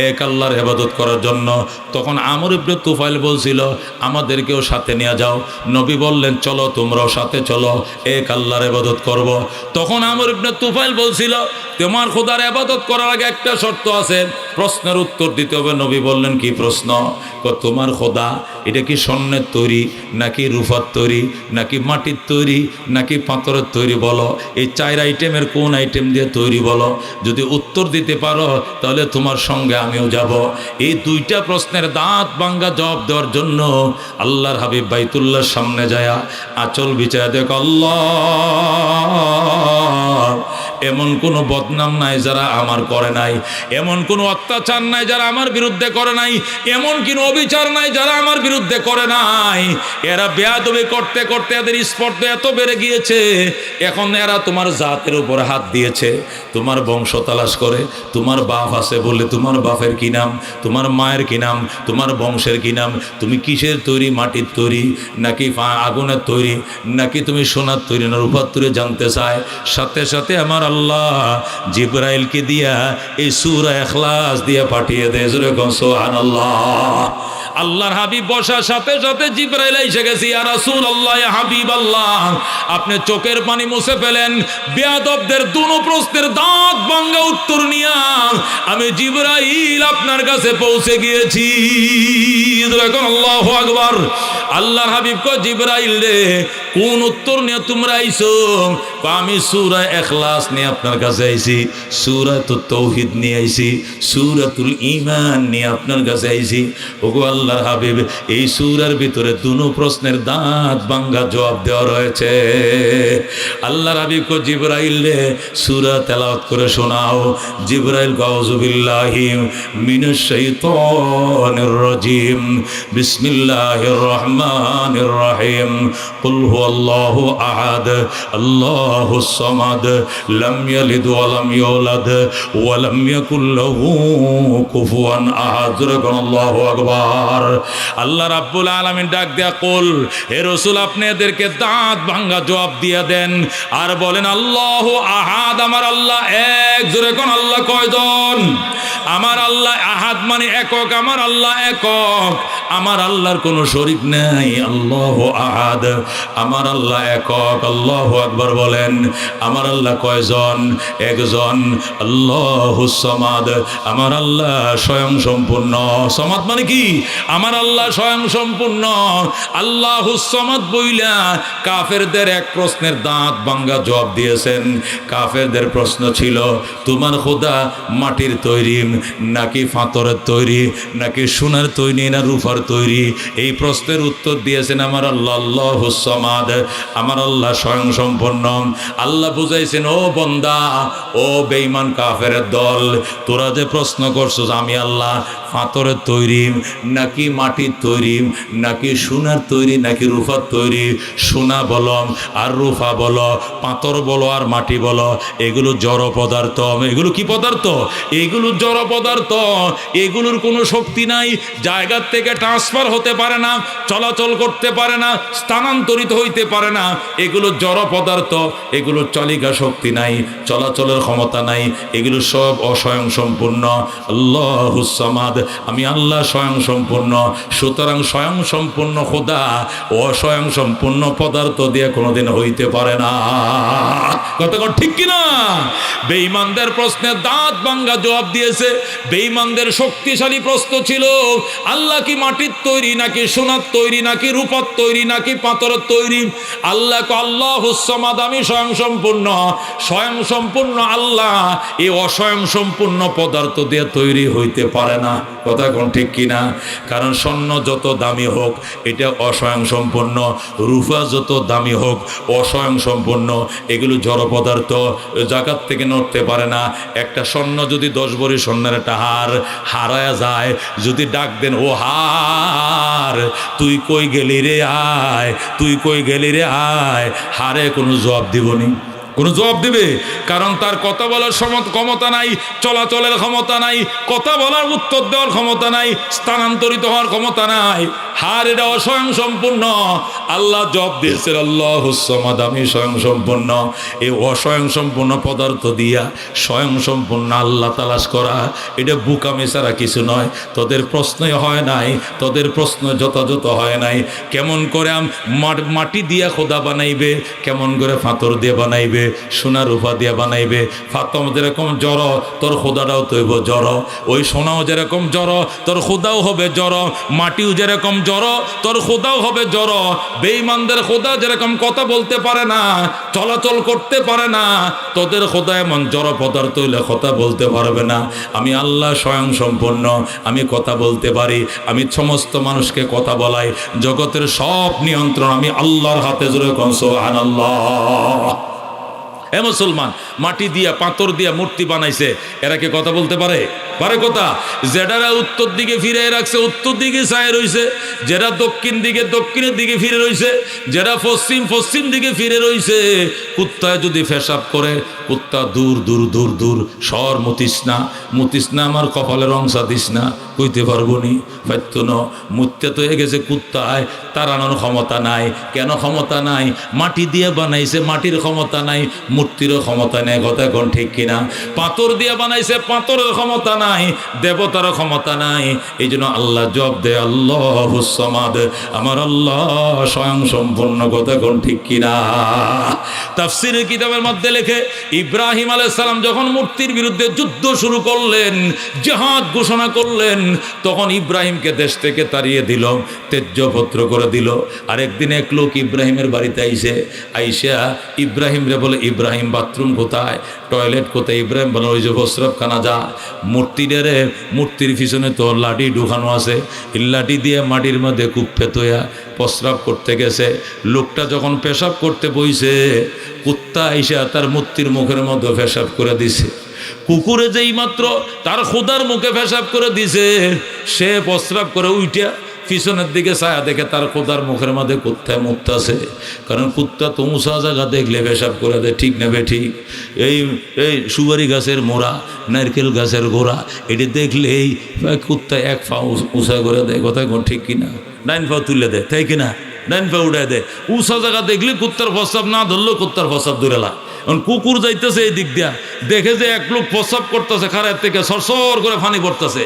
এক আল্লাহর ইবাদত করার জন্য। তখন আমর ইবনে তুফাইল বলছিল আমাদেরকেও সাথে নিয়ে যাও। নবী বললেন চলো তোমরাও সাথে চলো, এক আল্লাহর ইবাদত করব। তখন আমর ইবনে তুফাইল বলছিল তোমার খোদার ইবাদত করার আগে একটা শর্ত আছে, প্রশ্নের উত্তর দিতে হবে। নবী বললেন কি প্রশ্ন? তোমার খোদা এটা কি স্বর্ণের তৈরি, নাকি রূপার তৈরি, নাকি মাটির তৈরি, নাকি পাথরের তৈরি? বলো, এই 4 আইটেমের কোন আইটেম দিয়ে তৈরি বলো। যদি উত্তর দিতে পারো তাহলে তোমার সঙ্গে আমিও যাব। এই 2টা প্রশ্নের দাঁত ভাঙ্গা জবাব দেওয়ার জন্য আল্লাহর হাবিব বাইতুল্লাহর সামনে যায় আঁচল বিছায়া দেখ, আল্লাহ এমন কোনো বদনাম নাই যারা আমার করে নাই, এমন কোনো অত্যাচার নাই যারা আমার বিরুদ্ধে করে নাই, এমন কোনো অবিচার নাই যারা আমার বিরুদ্ধে করে নাই। এরা বেয়াদবি করতে করতে এদের স্পর্ধা এত বেড়ে গিয়েছে, এখন এরা তোমার জাতের উপর হাত দিয়েছে, তোমার বংশ তালাশ করে। তোমার বাপ আছে বলে তোমার বাপের কি নাম, তোমার মায়ের কি নাম, তোমার বংশের কি নাম, তুমি কিসের তৈরি, মাটির তৈরি নাকি আগুনের তৈরি, নাকি তুমি সোনার তৈরি না রূপার তৈরি জানতে চায়। সাথে সাথে আমার আল্লাহ জিবরাইলকে দিয়া এই সূরা ইখলাস দিয়া পাঠিয়ে দেয়। জোরে কোন সুবহানাল্লাহ। আল্লাহর হাবিব বসার সাথে সাথে জিবরাইল এসে গেছে। ইয়া রাসূলুল্লাহ, ইয়া হাবিবাল্লাহ, আপনি চোখের পানি মুছে ফেলেন। বেয়াদবদের দুনো প্রশ্নের দাঁত ভাঙ্গা উত্তর নিয়া আমি জিবরাইল আপনার কাছে পৌঁছে গিয়েছি। দেখুন, আল্লাহু আকবার। আল্লাহর হাবিব কয় জিবরাইল রে, কোন উত্তর নিয়ে তোমরা আইছো? আমি সূরা ইখলাস নিয়ে আপনার কাছে আইছি, সূরাতুত তাওহীদ নিয়ে আইছি, সূরাতুল ঈমান নিয়ে আপনার কাছে আইছি। ওগো আল্লাহর হাবিব, এই সূরার ভিতরে দুনো প্রশ্নের দাঁত ভাঙ্গা জবাব দেওয়া রয়েছে। আল্লাহর হাবিব কয় জিবরাইল রে, সূরা তেলাওয়াত করে শোনাও। জিবরাইল আউযু বিল্লাহি মিনাশ শাইতানির রাজিম, বিসমিল্লাহির রহমানির রহিম, কুল হুয়াল্লাহু আহাদ, আল্লাহুস সামাদ, লাম ইয়ালিদ ওয়া লাম ইউলাদ ওয়া লাম ইয়াকুল লাহু কুফুয়ান আহাদ। আল্লাহু আকবার। আল্লাহ রাব্বুল আলামিন ডাক দেয়া কুল, হে রাসূল আপনি এদেরকে দাঁত ভাঙ্গা জবাব দিয়ে দেন আর বলেন আল্লাহু আহাদ, আমার আল্লাহ এক। জোরে কোন আল্লাহ কয়জন? আমার আল্লাহ আহাদ মানে একক, আমার আল্লাহ একক, আমার আল্লাহর কোনো শরীক নাই। আল্লাহু আহাদ, আমার আল্লাহ একক। আল্লাহু আকবার বলেন। আমার আল্লাহ কয়জন? একজন। আল্লাহুস সামাদ, আমার আল্লাহ স্বয়ং সম্পূর্ণ। সামাদ মানে কি? আমার আল্লাহ স্বয়ং সম্পূর্ণ। আল্লাহুস সামাদ বইলা কাফেরদের এক প্রশ্নের দাঁত ভাঙ্গা জবাব দিয়েছেন। কাফেরদের প্রশ্ন ছিল তোমার খোদা মাটির তৈরি নাকি পাথরের তৈরি, নাকি সোনার তৈরি না রূপার তৈরি? এই প্রশ্নের উত্তর দিয়েছেন আমার আল্লাহ আল্লাহুস সামাদ, আমার আল্লাহ স্বয়ং সম্পূর্ণ। আল্লাহ বুঝাইছেন, ও বান্দা, ও বেঈমান কাফেরের দল, তোরা যে প্রশ্ন করছো আমি আল্লাহ পাথরের তৈরি নাকি মাটির তৈরি, নাকি সোনার তৈরি নাকি রূপার তৈরি, সোনা বলো আর রূপা বলো, পাথর বলো আর মাটি বলো, এগুলো জড় পদার্থ। এগুলো কি পদার্থ? এগুলো জড় পদার্থ। এগুলোর কোনো শক্তি নাই, জায়গার থেকে ট্রান্সফার হতে পারে না, চলাচল করতে পারে না, স্থানান্তরিত হইতে পারে না। এগুলো জড় পদার্থ, এগুলোর চালিকা শক্তি নাই, চলাচলের ক্ষমতা নাই, এগুলো সব অস্বয়ং সম্পূর্ণ। আল্লাহুস সামাদ, আমি আল্লাহ স্বয়ং সম্পূর্ণ। সুতরাং স্বয়ং সম্পূর্ণ খোদা অস্বয়ং সম্পূর্ণ পদার্থ দিয়ে কোনোদিন হইতে পারে না। কতক্ষণ ঠিক কিনা? বেঈমানদের প্রশ্নের দাঁত ভাঙ্গা জবাব দিয়েছে। বেঈমানদের শক্তিশালী প্রশ্ন ছিল, আল্লাহ কি মাটির তৈরি নাকি সোনার তৈরি নাকি রূপার তৈরি নাকি পাথরের তৈরি? আল্লাহ আল্লাহুস সামাদ, আমি স্বয়ং সম্পূর্ণ। স্বয়ং সম্পূর্ণ আল্লাহ এই অস্বয়ং সম্পূর্ণ পদার্থ দিয়ে তৈরি হইতে পারে না। কথা কোন ঠিক কিনা? কারণ স্বর্ণ যত দামি হোক এটা অস্বয়ং সম্পূর্ণ, রূপা যত দামি হোক অস্বয়ং সম্পূর্ণ। এগুলো জড় পদার্থ, জাকাত থেকে নড়তে পারে না। একটা স্বর্ণ যদি 10 ভরি স্বর্ণের একটা হার হারায়া যায়, যদি ডাক দেন ও হার তুই কই গেলি রে আয়, তুই কই গেলি রে আয়, হারে কোনো জবাব দিবনি? কোনো জবাব দিবে? কারণ তার কথা বলার ক্ষমতা নাই, চলাচলের ক্ষমতা নাই, কথা বলার উত্তর দেওয়ার ক্ষমতা নাই, স্থানান্তরিত হওয়ার ক্ষমতা নাই। হার এটা অস্বয়ং সম্পূর্ণ। আল্লাহ জবাব দিয়েছেন আল্লাহুস সামাদ, আমি স্বয়ং সম্পূর্ণ। এই অস্বয়ং সম্পূর্ণ পদার্থ দিয়া স্বয়ং সম্পূর্ণ আল্লাহ তালাশ করা এটা বুকামি ছাড়া কিছু নয়। তোদের প্রশ্নই হয় নাই, তোদের প্রশ্ন যথাযথ হয় নাই। কেমন করে মাটি দিয়া খোদা বানাইবে, কেমন করে পাথর দিয়ে বানাইবে, সোনা রূপা দিয়ে বানাইবে। ফাতম যেরকম জড় তোর খোদাটাও তৈব জড়, ওই সোনাও যেরকম জড় তোর খোদাও হবে জড়, মাটিও যেরকম জড় তোর খোদাও হবে জড়। বেঈমানদের খোদা যেরকম কথা বলতে পারে না, চলাচল করতে পারে না, তোদের খোদা এমন জড় পদার্থ হইলে কথা বলতে পারবে না। আমি আল্লাহ স্বয়ং সম্পূর্ণ, আমি কথা বলতে পারি, আমি সমস্ত মানুষকে কথা বলাই, জগতের সব নিয়ন্ত্রণ আমি আল্লাহর হাতে। জোরে কোন সুবহানাল্লাহ। এ মুসলমান, মাটি দিয়া পাথর দিয়া মূর্তি বানাইছে, এরা কি কথা বলতে পারে? পারে কথা? যেটারা উত্তর দিকে ফিরে রাখছে উত্তর দিকে চায় রইছে, যেটা দক্ষিণ দিকে দক্ষিণের দিকে ফিরে রইছে, যেটা পশ্চিম পশ্চিম দিকে ফিরে রইছে। কুত্তায় যদি পেশাব করে, কুত্তা দূর দূর দূর দূর, সর মুতিস না, মুতিস না, আমার কপালের অংশা দিস না, কইতে পারবো নি পাইত ন। মুততে তো হয়ে গেছে কুত্তায়, তাড়ানোর ক্ষমতা নাই। কেন ক্ষমতা নাই? মাটি দিয়ে বানাইছে, মাটির ক্ষমতা নাই, মূর্তিরও ক্ষমতা নেই। কথা কোন ঠিক কিনা? পাথর দিয়ে বানাইছে, পাথরের ক্ষমতা নাই, দেবতারও ক্ষমতা নাই। এই জন্য আল্লাহ জবাব দেয় আল্লাহুস সামাদ, আমার আল্লাহ স্বয়ং সম্পূর্ণ। কথা কোন ঠিক কিনা? তাফসীরের কিতাবের মধ্যে লেখে, ইব্রাহিম আলাইহিস সালাম যখন মূর্তির বিরুদ্ধে যুদ্ধ শুরু করলেন, জিহাদ ঘোষণা করলেন, তখন ইব্রাহিমকে দেশ থেকে তাড়িয়ে দিল, তেজ্যপত্র করে দিল। আর একদিন এক লোক ইব্রাহিমের বাড়িতে আইসা ইব্রাহিম রে বলে, ইব্রাহিম বাথরুম কোথায়, টয়লেট কোথায়? ইব্রাহিম বলে, ওই যে প্রস্রাবখানা যা। মূর্তির পিছনে তো লাঠি ঢুকানো আছে, লাঠি দিয়ে মাটির মধ্যে কুপ্পে তোয়া প্রস্রাব করতে গেছে। লোকটা যখন পেশাব করতে বইছে, কুত্তা আইসা তার মূর্তির মুখের মধ্যে পেশাব করে দিছে। কুকুরে যেই মাত্র তার খোদার মুখে পেশাব করে দিছে, সে প্রস্রাব করে উইটা পিছনের দিকে ছায়া দেখে তার খোদার মুখের মধ্যে কুত্তায় মুততাছে। কারণ কুত্তা তো উঁচা জায়গা দেখলে পেশাব করে দেয়, ঠিক নেবে ঠিক। এই সুপারি গাছের মোড়া, নারকেল গাছের গোড়া, এটি দেখলেই কুত্তা এক পা উঁচা করে দেয়। কথা কোন ঠিক কিনা? ডাইন পা তুলে দেয়, তাই কিনা? ডাইন পা উঠে দেয়। উঁচা জায়গা দেখলে কুত্তার প্রস্রাব না ধরলেও কুত্তার প্রস্রাব ধরেলা। এখন কুকুর যাইতেছে এই দিক দিয়া, দেখে যে এক লোক প্রস্রাব করতেছে, খারাপ থেকে সরসর করে পানি পড়তেছে,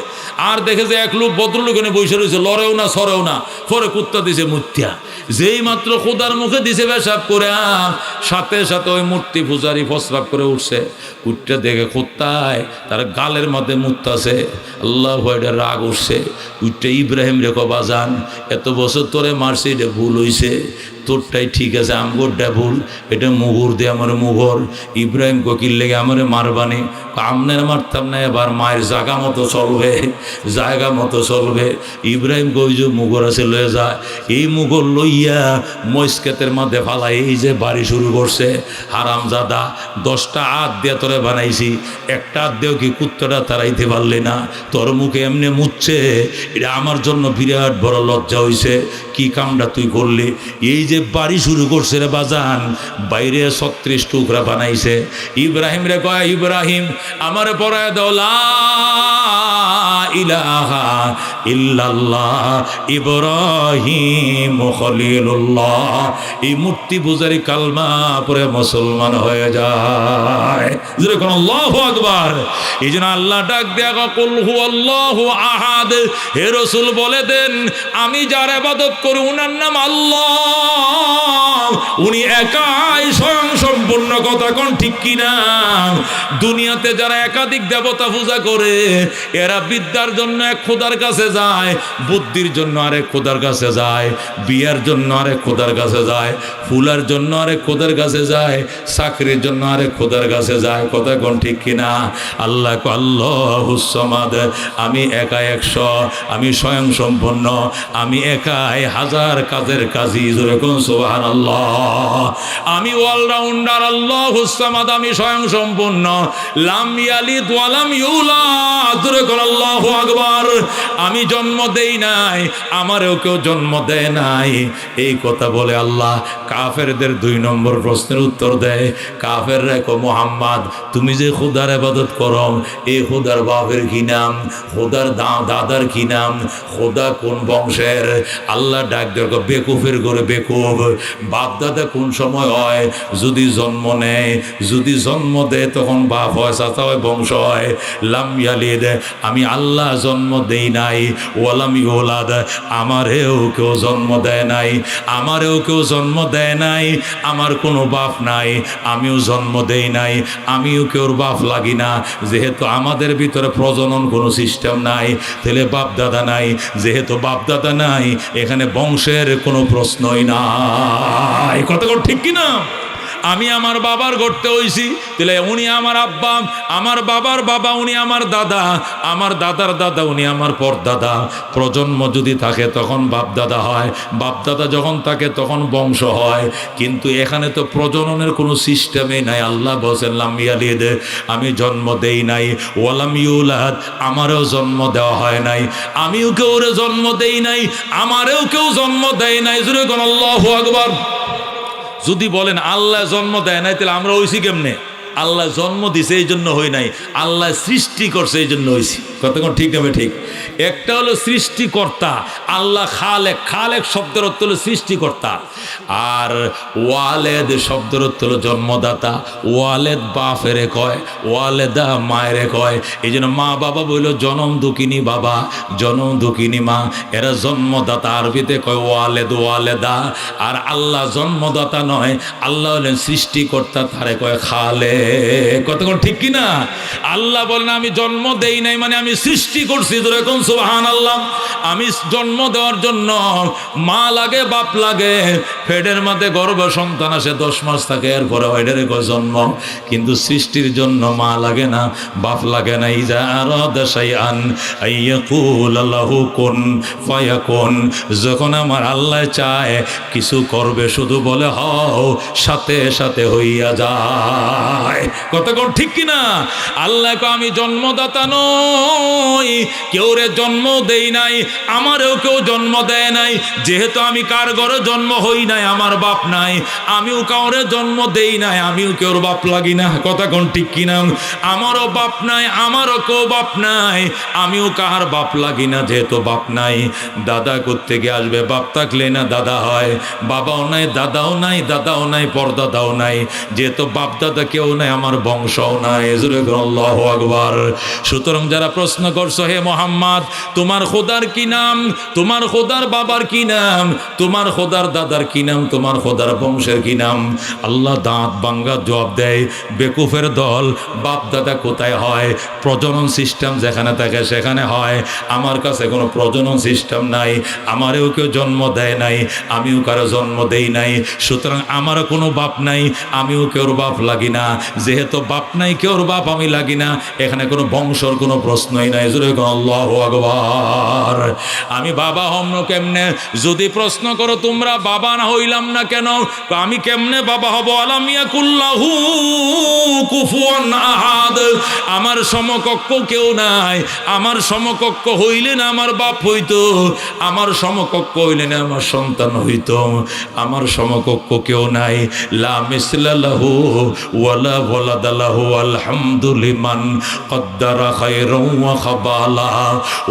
আর দেখে যে এক লোক ভদ্রলোক এনে বসে রয়েছে, লড়েও না সরেও না, পরে কুত্তা দিছে মুত্যা। যেই মাত্র খোদার মুখে দিছে পেশাব করে, সাথে সাথে ওই মূর্তি পূজারি প্রস্রাব করে উঠছে। উঠতে দেখে কুত্তায় তার গালের মধ্যে মুত্তাছে। আল্লাহ ভয়টা রাগ উঠছে। উঠতে ইব্রাহিম রেখো বাজান, এত বছর তোরে মারছি, এটা ভুল হইছে, তোরটাই ঠিক আছে, আমগরটা ভুল, এটা মুগুর দে আমার মুগর। ইব্রাহিম কোকিল লেগে আমারে মারবানি, আমনের মারতাম না, এবার মায়ের জায়গা মতো চলবে, জায়গা মতো চলবে। ইব্রাহিম কই যে মুগর আছে লয়ে যায়, এই মুগর লইয়া মস্কেতের মধ্যে ফালাই এই যে বাড়ি শুরু করছে। হারামজাদা, 10টা হাত দিয়ে তোরে বানাইছি, একটা হাত দিয়েও কি কুত্তাটা তাড়াইতে পারলি না? তোর মুখে এমনি মুচ্ছে, এটা আমার জন্য বিরাট বড় লজ্জা হইছে। কি কামটা তুই করলি? এই যে যে বাড়ি শুরু করছে রে বাজান, বাইরে 36 টুকরা বানাইছে। ইব্রাহিম রে কয়, ইব্রাহিম আমার পড়ায় দাও লা ইলাহা ইল্লাল্লাহ ইব্রাহিম খলিলুল্লাহ। এই মূর্তি পূজারি কালমা পড়ে মুসলমান হয়ে যায়। যেরকম আল্লাহু আকবার। এই জন্য আল্লাহ ডাক দেয়া, কুল হুয়াল্লাহু আহাদ। হে রাসূল বলে দেন, আমি যার ইবাদত করি উনার নাম আল্লাহ, উনি একাই স্বয়ং সম্পূর্ণ। কথা কোন ঠিক কিনা? দুনিয়াতে যারা একাধিক দেবতা পূজা করে, এরা বিদ্যার জন্য এক খোদার কাছে যায়, বুদ্ধির জন্য আরেক খোদার কাছে যায়, বিয়ার জন্য আরেক খোদার কাছে যায়, ফুলার জন্য আরেক খোদার কাছে যায়, চাকরির জন্য আরেক খোদার কাছে যায়। কথা কোন ঠিক কিনা? আল্লাহ আল্লাহুস সামাদ, আমি একা 100, আমি স্বয়ং সম্পন্ন, আমি একাই হাজার কাজের কাজী। যেরকম সুবহানাল্লাহ। আমি অলরাউন্ডার আল্লাহুস সামাদ, আমি স্বয়ং সম্পন্ন, লাম ইয়ালিদ ওয়া লাম ইউলাদ। যেরকম আল্লাহু আকবার। আমি জন্ম দেই নাই, আমারও কেউ জন্ম দেয় নাই। এই কথা বলে আল্লাহ কাফেরদের 2 নম্বর প্রশ্নের উত্তর দেয়। কাফের রেখো, মুহাম্মদ তুমি যে খোদার ইবাদত করো, এই খোদার বাপের কি নাম? খোদার দাদার কি নাম? খোদা কোন বংশের? আল্লাহ ডাক দেখো, বেকুফের করে বেকুফ। বাপ দাদা কোন সময় হয়? যদি জন্ম নেয়, যদি জন্ম দেয় তখন বাপ হয়, চাচা হয়, বংশ হয়। লাম ইয়ালিদ, আমি আল্লাহ জন্ম দেই নাই, ওয়ালাম ইউলাদ, আমারেও কেউ জন্ম দেয় নাই, আমারেও কেউ জন্ম দেয় নাই, আমার কোনো বাপ নাই, আমিও জন্ম দেই নাই, আমিও কেউর বাপ লাগি না। যেহেতু আমাদের ভিতরে প্রজনন কোনো সিস্টেম নাই, তাহলে বাপ দাদা নাই। যেহেতু বাপ দাদা নাই, এখানে বংশের কোনো প্রশ্নই নাই। কথা ঠিক কিনা? আমি আমার বাবার গড়তে হইছি, তাহলে উনি আমার আব্বা, আমার বাবার বাবা উনি আমার দাদা, আমার দাদার দাদা উনি আমার পরদাদা। প্রজন্ম যদি থাকে তখন বাপ দাদা হয়, বাপ দাদা যখন থাকে তখন বংশ হয়। কিন্তু এখানে তো প্রজননের কোনো সিস্টেমই নাই। আল্লাহ বলেন লাম ইয়ালিদ, আমি জন্ম দেই নাই, ওয়ালাম ইউলাদ, আমারও জন্ম দেওয়া হয় নাই, আমিও কেউ জন্ম দেই নাই, আমারও কেউ জন্ম দেয় নাই। জোরে কোন আল্লাহু আকবার। যদি বলেন আল্লাহ জন্ম দেয় নাই, তাহলে আমরা হইছি কেমনে? আল্লাহ জন্ম দিছে এই জন্য হই নাই, আল্লাহ সৃষ্টি করছে এই জন্য হইছি। কতক্ষণ ঠিক নেবে? ঠিক। একটা হলো সৃষ্টিকর্তা, আল্লাহ খালেক। খালেক শব্দের অর্থ হলো সৃষ্টিকর্তা। আর ওয়ালেদ শব্দের অর্থ হলো জন্মদাতা। ওয়ালেদ বাপেরে কয়, ওয়ালেদা মায়েরে কয়। এই জন্য মা বাবা বলল জনম দুঃখিনী বাবা, জনম দুঃখিনী মা, এরা জন্মদাতা। আরবিতে কয় ওয়ালেদ, ওয়ালেদা। আর আল্লাহ জন্মদাতা নয়, আল্লাহ হলেন সৃষ্টিকর্তা, তারে কয় খালে। কতক্ষণ ঠিক কিনা? আল্লাহ বলেন আমি জন্ম দেই নাই, মানে আমি সৃষ্টি করছি। যেরকম সুবহানাল্লাহ। আমি জন্ম দেওয়ার জন্য মা লাগে, বাপ লাগে। পেটের মধ্যে গর্ভ সন্তান আসে, 10 মাস থাকে, এরপরে ওইটারে কয় জন্ম। কিন্তু সৃষ্টির জন্য মা লাগে না, বাপ লাগে না। ইজা আরাদা শাইআন আইয়াকুল লাহু কুন ফায়াকুন। যখন আমার আল্লাহ চায় কিছু করবে, শুধু বলে হও, সাথে সাথে হইয়া যায়। কতক্ষণ ঠিক কিনা? আল্লাহ আমি জন্মদাতা নই, কেউ রে জন্ম দেই নাই, আমারও কেউ জন্ম দেয় নাই। যেহেতু আমি কার ঘরে জন্ম হই নাই, আমার বাপ নাই, আমিও কাউরে জন্ম দেই নাই, আমিও কেউর বাপ লাগি না। কতক্ষণ ঠিক কিনা? আমারও বাপ নাই, আমারও কেউ বাপ নাই, আমিও কাহার বাপ লাগি না। যেহেতু বাপ নাই, দাদা কোত্থেকে আসবে? বাপ থাকলে না দাদা হয়। বাবাও নাই, দাদাও নাই, দাদাও নাই, পরদাদাও নাই। যেহেতু বাপ দাদা কেউ নাই, আমার বংশও নাই। আল্লাহু আকবার। সুতরাং যারা প্রশ্ন করছো, হে মুহাম্মদ তোমার খোদার কি নাম, তোমার খোদার বাবার কি নাম, তোমার খোদার দাদার কি নাম, তোমার খোদার বংশের কি নাম? আল্লাহ দাঁত ভাঙ্গা জবাব দেয়, বেকুফের দল। বাপ দাদা কোথায় হয়? প্রজনন সিস্টেম যেখানে থাকে সেখানে হয়। আমার কাছে কোনো প্রজনন সিস্টেম নাই, আমারও কেউ জন্ম দেয় নাই, আমিও কারো জন্ম দেই নাই। সুতরাং আমারও কোনো বাপ নাই, আমিও কেউর বাপ লাগি না। যেহেতু বাপ নাই, কেউর বাপ আমি লাগি না, এখানে কোনো বংশর কোনো প্রশ্ন প্রশ্নই নাই। জোরে কোন আল্লাহু আকবার। আমি বাবা হম না কেমনে? যদি প্রশ্ন করো তোমরা বাবা না হইলাম না কেন, আমি কেমনে বাবা হব? আলাম ইয়াকুল্লাহু কুফুয়ান আহাদ, আমার সমকক্ষ কেউ নাই। আমার সমকক্ষ হইলেন আমার বাপ হইতো, আমার সমকক্ষ হইলেন আমার সন্তান হইতো। আমার সমকক্ষ কেউ নাই। লা মিসলা লাহু ওয়ালা ওয়ালাদা লাহু, আলহামদুলিমান কদ্দারা খায়রান ওয়া খাবালা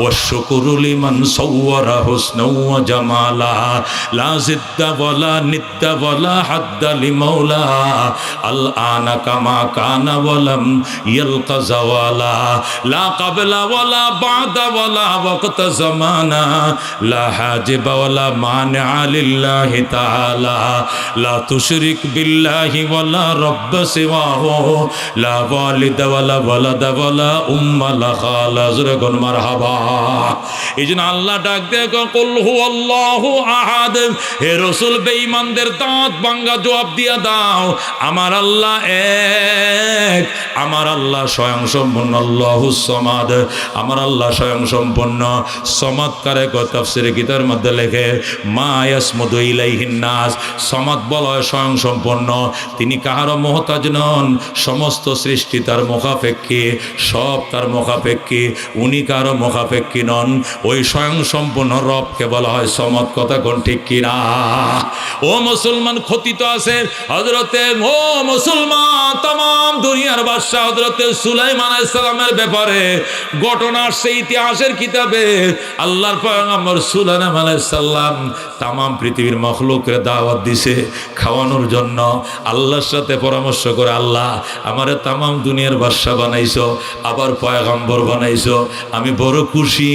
ওয়াশ শুকরু লিমান সাওয়ারা হুসনা ওয়া জামালা। লা জিদ্দা ওয়ালা নিদ্দা ওয়ালা হাদ্দা লিমাওলা, আল আনা কামা কানা ওয়ালাম ইয়ালকা জাওয়ালা। লা ক্বাবলা ওয়ালা বা'দা ওয়ালা ওয়াক্তা জামানা, লা হাজিবা ওয়ালা মানিআ লিল্লাহি তাআলা। লা তুশরিক বিল্লাহি ওয়ালা রাব্বা সিওয়াহু, লা ওয়ালিদা ওয়ালা ওয়ালাদা ওয়ালা উম্মা লা খালা। জোরে কোন মারহাবা। এইজন্য আল্লাহ ডাক দেয় কুল হুয়াল্লাহু আহাদ। হে রাসূল বেঈমানদের দাঁত ভাঙা জবাব দিয়া দাও, আমার আল্লাহ এক, আমার আল্লাহ স্বয়ং সম্পূর্ণ। আল্লাহুস সামাদ, আমার আল্লাহ স্বয়ং সম্পূর্ণ। সমাদ কারে তাফসীরে কিতাবের মধ্যে লেখে মা ইয়াসমুদু ইলাইহিন নাস। সমাদ বলা হয় স্বয়ং সম্পূর্ণ, তিনি কাহারও মুহতাজ নন। সমস্ত সৃষ্টি তার মুখাপেক্ষী, সব তার মুখাপেক্ষী, উনি কারো মুখাপেক্ষী নন। ওই স্বয়ং সম্পূর্ণ রবকে বলা হয় সমাদ। কথা কোন ঠিক কিনা? ও মুসলমান, ক্ষতি তো আছে। হযরতে ও মুসলমান, তাম দুনিয়ার বাদশাহ হযরতে সুলাইমান আলাইহিস সালামের ব্যাপারে ঘটনা আসছে ইতিহাসের কিতাবে। আল্লাহর পয়গম্বর সুলাইমান আলাইহিস সালাম তাম পৃথিবীর মখলুককে দাওয়াত দিছে খাওয়ানোর জন্য। আল্লাহর সাথে পরামর্শ করে, আল্লাহ আমারে তাম দুনিয়ার বাদশাহ বানাইছো, আবার পয়গম্বর বানাইছো, আমি বড় খুশি।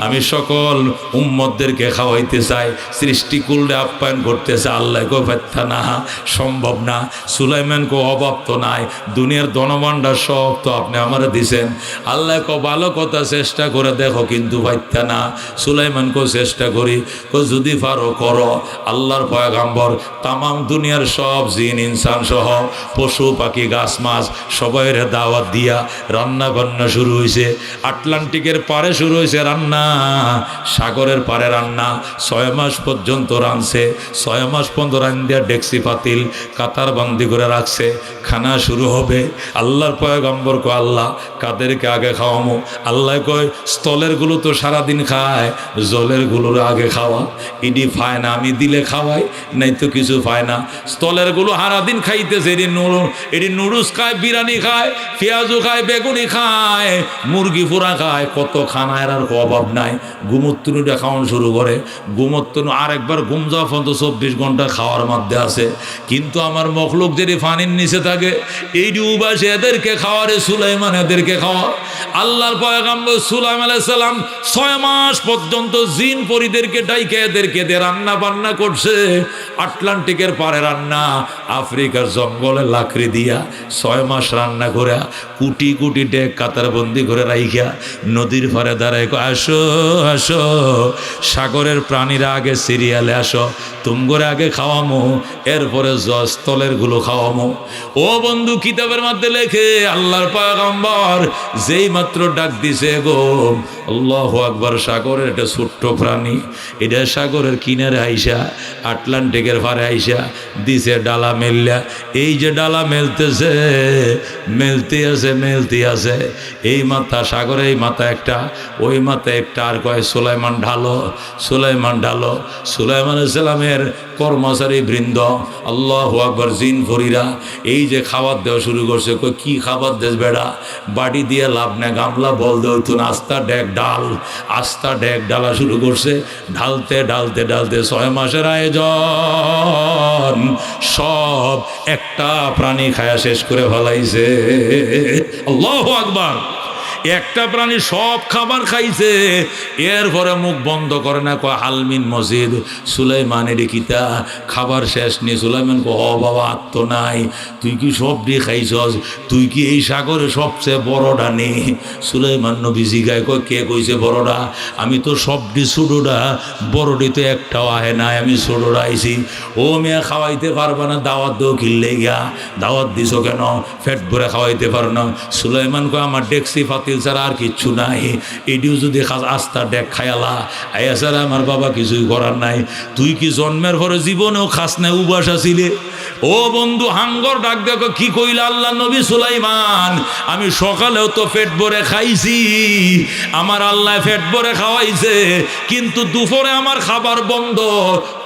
আমি সকল উম্মতদেরকে খাওয়াইতে চাই, সৃষ্টিকুলরে আপ্যায়ন করতে চাই। আল্লাহ কো ব্যথা না, সম্ভব না। সুলাইমান কো অভাব তো নাই, দুনিয়ার ধনভাণ্ডার সব তো আপনি আমারে দিছেন। আল্লাহ কো ভালো কথা, চেষ্টা করে দেখো, কিন্তু ব্যথা না। সুলাইমান কো চেষ্টা করি, কো যদি পারো করো। আল্লাহর পয়গম্বর তাম দুনিয়ার সব জিন ইনসান সহ পশু পাখি গাছ মাছ সবাইরে দাওয়াত দিয়া রান্না বান্না শুরু হয়েছে। আটলান্টিকের পারে শুরু হয়েছে রান্না, সাগরের পারে রান্না। 6 মাস পর্যন্ত রাঁধছে, 6 মাস পর্যন্ত রান্ধিয়া ডেকসি পাতিল কাতার বান্দি করে রাখছে। খানা শুরু হবে। আল্লাহর পয়গম্বর কো আল্লাহ কাদেরকে আগে খাওয়ামো? আল্লাহ কয় স্থলের গুলো তো সারাদিন খায়, জলের গুলোর আগে খাওয়া। ইডি খায় না, আমি দিলে খাওয়াই, নাই তো কিছু পায় না। স্থলের গুলো সারাদিন খাইতেছে, এটি নুডলস খায়, বিরিয়ানি খায়, পেঁয়াজু খায়, বেগুনি খায়, মুরগি পোড়া খায়, কত খানায় আর অভাব নাই। ঘুমোত্তনুটা খাওয়ানো শুরু করে। ঘুমোত্তনু আরেকবার ঘুম যাওয়া পর্যন্ত 24 ঘন্টা খাওয়ার মধ্যে আছে। কিন্তু আমার মখলুক যদি ফানির নিচে থাকে, এই উবাসে এদেরকে খাওয়ারে, সুলাইমান এদেরকে খাওয়া। আল্লাহর পয়গম্বর সুলাইমান আলাইহিস সালাম 6 মাস পর্যন্ত জিন পরিদেরকে ডাইকে এদেরকে দিয়ে রান্না বান্না করছে। আটলান্টিকের পারে রান্না, আফ্রিকার জঙ্গলে লাকড়ি দিয়া 6 মাস রান্না করে কুটি কুটি ডেক কাতারবন্দি করে রাইখা নদীর পারে দাঁড়ায়, আসো আসো সাগরের প্রাণীরা আগে সিরিয়ালে আসো, তুমগরে আগে খাওয়ামো, এরপরে স্থলের গুলো খাওয়ামো। ও বন্ধু, কিতাবের মধ্যে লেখে আল্লাহর পয়গম্বর যেই মাত্র ডাক দিছে, গো আল্লাহু আকবার, সাগরের একটা ছোট্ট প্রাণী, এটা সাগরের কিনারে আইসা আটলান্টিকের পারে আইসা দিছে ডালা মেললা। এই যে ডালা মেলতেছে, মেলতে আছে মেলতে আছে, এই মাথা সাগরে, এই মাথা একটা, ওই মাথা একটা, আর কয় সুলাইমান ঢালো, সুলাইমান ঢালো। সুলাইমান আলাইহিস সালামের কর্মচারী বৃন্দ, আল্লাহু আকবার, জিন ফরিরা এই যে খাবার দেওয়া শুরু করছে। কই কি খাবার দেশ বেড়া? বাড়ি দিয়ে লাভ নেই, গামলা বল দেওয়া আস্তা ডেক ডাল, আস্তা ডেক ডালা শুরু করছে। ঢালতে ঢালতে ঢালতে 6 মাসের আয়োজন সব একটা প্রাণী খায়া শেষ করে ফেলাইছে। আল্লাহু আকবার। একটা প্রাণী সব খাবার খাইছে, এরপরে মুখ বন্ধ করে না, কয় আলমিন মসজিদ সুলাইমানের কিতা খাবার শেষ নি। সুলাইমান কো ও বাবা, আত্ম নাই, তুই কি সব দিয়ে খাইছস? তুই কি এই সাগরে সবচেয়ে বড়টা নে? সুলাইমান নবী জিগায়, কয় কে কইছে বড়টা? আমি তো সবটি ছোটটা, বড়টি তো একটাও আহে নাই, আমি ছোটটা আইছি। ও মেয়া খাওয়াইতে পারবা না, দাওয়াত দেও কিনলে গিয়া, দাওয়াত দিছ কেন? ফেট ভরে খাওয়াইতে পারো না? সুলাইমান কয় আমার ডেকসি ফাত বাতিল ছাড়া আর কিচ্ছু নাই, এটিও যদি আস্থা ডেক খায়ালা আয়া ছাড়া আমার বাবা কিছুই করার নাই। তুই কি জন্মের পরে জীবনেও খাস নাই, উবাস আছিলে? ও বন্ধু হাঙ্গর ডাক দেখো কি কইলা আল্লাহ নবী সুলাইমান, আমি সকালেও তো পেট ভরে খাইছি, আমার আল্লাহ পেট ভরে খাওয়াইছে, কিন্তু দুপুরে আমার খাবার বন্ধ,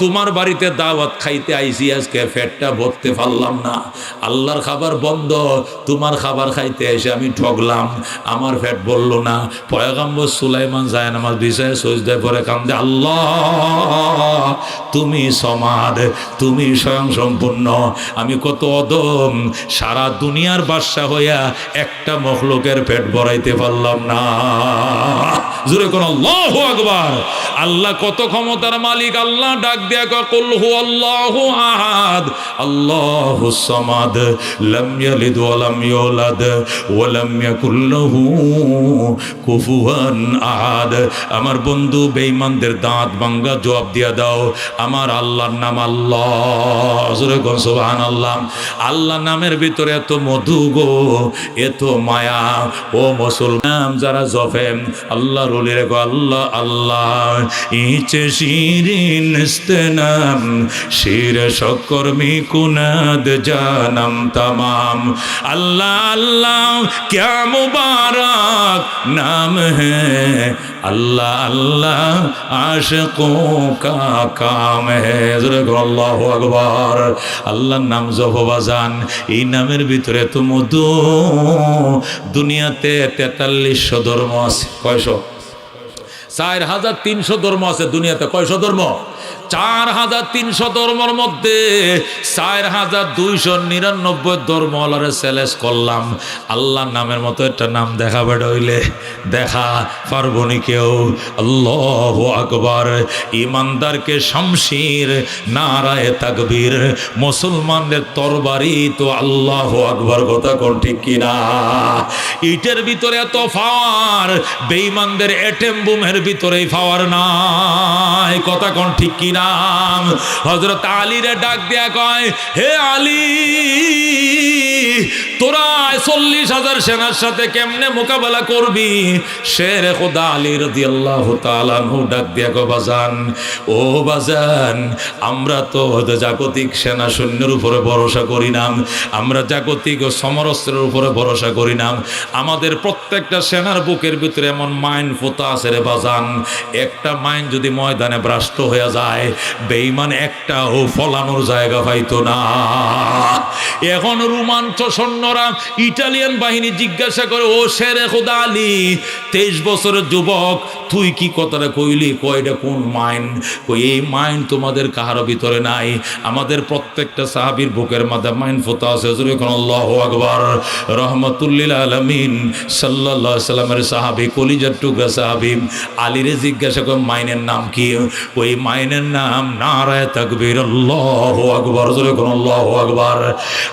তোমার বাড়িতে দাওয়াত খাইতে আইছি, আজকে পেটটা ভরতে পারলাম না, আল্লাহর খাবার বন্ধ, তোমার খাবার খাইতে এসে আমি ঠগলাম, আমার পেট বলল না। পয়গম্বর সুলাইমান যায় নামাজ বিষয়ে সজদায় পরে কান্দে, আল্লাহ তুমি সমাদ, তুমি স্বয়ং সম্পূর্ণ, আমি কত অদম, সারা দুনিয়ার বাদশা হইয়া একটা মখলুকের পেট ভরাইতে পারলাম না। জোরে কোন আল্লাহু আকবার। আল্লাহ কত ক্ষমতার মালিক। আল্লাহ ডাক দিয়া কয় কুল হুয়াল্লাহু আহাদ আল্লাহুস সামাদ লাম ইয়ালিদ ওয়া লাম ইউলাদ ওয়া লাম ইয়াকুল লাহু কুফুয়ান আহাদ। আমার বন্ধু বেঈমানদের দাঁত ভাঙ্গা জবাব দিয়া দাও, আমার আল্লাহর নাম আল্লাহ। জোরে কোন সুবহানাল্লাহ। আল্লাহ নামের ভিতরে এত মধু গো, এত মায়া। ও মুসলমান যারা জপেন আল্লাহ রলিরে গো আল্লাহ আল্লাহ, ইচে শিরিন ইস্তেনাম শির শকর মি কুনাদ জানাম তামাম। আল্লাহ আল্লাহ क्या मुबारक नाम है, अल्लाह अल्लाह आशिकों का काम है। আল্লাহু আকবার। আল্লাহর নাম জপো বাজান, এই নামের ভিতরে তো মধু। দুনিয়াতে 4300 ধর্ম আছে। কয়শো? 4300 ধর্ম আছে দুনিয়াতে। কয়শো ধর্ম? 4300 ধর্মের মধ্যে 4299 ধর্মওয়ালারে চ্যালেঞ্জ করলাম, আল্লাহর নামের মতো একটা নাম দেখা বেড় হইলে দেখা পারবনি কেউ। আল্লাহু আকবার। ইমানদারকে শামশির, নারায়ে তাকবীর, মুসলমানদের তরবারি তো আল্লাহু আকবার। কথা কোন ঠিক কিনা? ইটের ভিতরে এত পাওয়ার, বেঈমানদের এটেম বুমের ভিতরেই পাওয়ার নাই। কথা কোন ঠিক কিনা? হযরত আলীরে ডাক দেয়া কয়, হে আলী, তোরা 40,000 সেনার সাথে কেমনে মোকাবেলা করবি? শেরে খোদা আলী রাদিয়াল্লাহু তাআলা আনহু ডাক দেয়া কয়, বাজান ও বাজান, আমরা তো জাগতিক সেনা সৈন্যের উপরে ভরসা করি না, আমরা জাগতিক সমরাস্ত্রের উপরে ভরসা করি না। আমাদের প্রত্যেকটা সেনার বুকের ভিতরে এমন মাইন পোতা আছে রে বাজান, একটা মাইন যদি ময়দানে ভ্রষ্ট হয়ে যায়, বেঈমান একটাও ফলানোর জায়গা পাইতো না। এখন রোমাঞ্চ সৈন্যরা ইটালিয়ান বাহিনী জিজ্ঞাসা করে, ও শেরে খোদা আলী, 23 বছরের যুবক, তুই কি কথাটা কইলি? কয়টা কোন মাইন? কই এই মাইন তোমাদের কাহারও ভিতরে নাই, আমাদের প্রত্যেকটা সাহাবীর বুকের মধ্যে মাইন ফোতা আছে। আল্লাহু আকবার। রহমাতুল্লিল আলামিন সাল্লাল্লাহু আলাইহি সাল্লামের সাহাবী, কলিজার টুকরা সাহাবী আলীরে জিজ্ঞাসা করে, মাইনের নাম কি? ওই মাইনের নাম নারায়ে তাকবীর। আল্লাহু আকবার। আল্লাহু আকবার।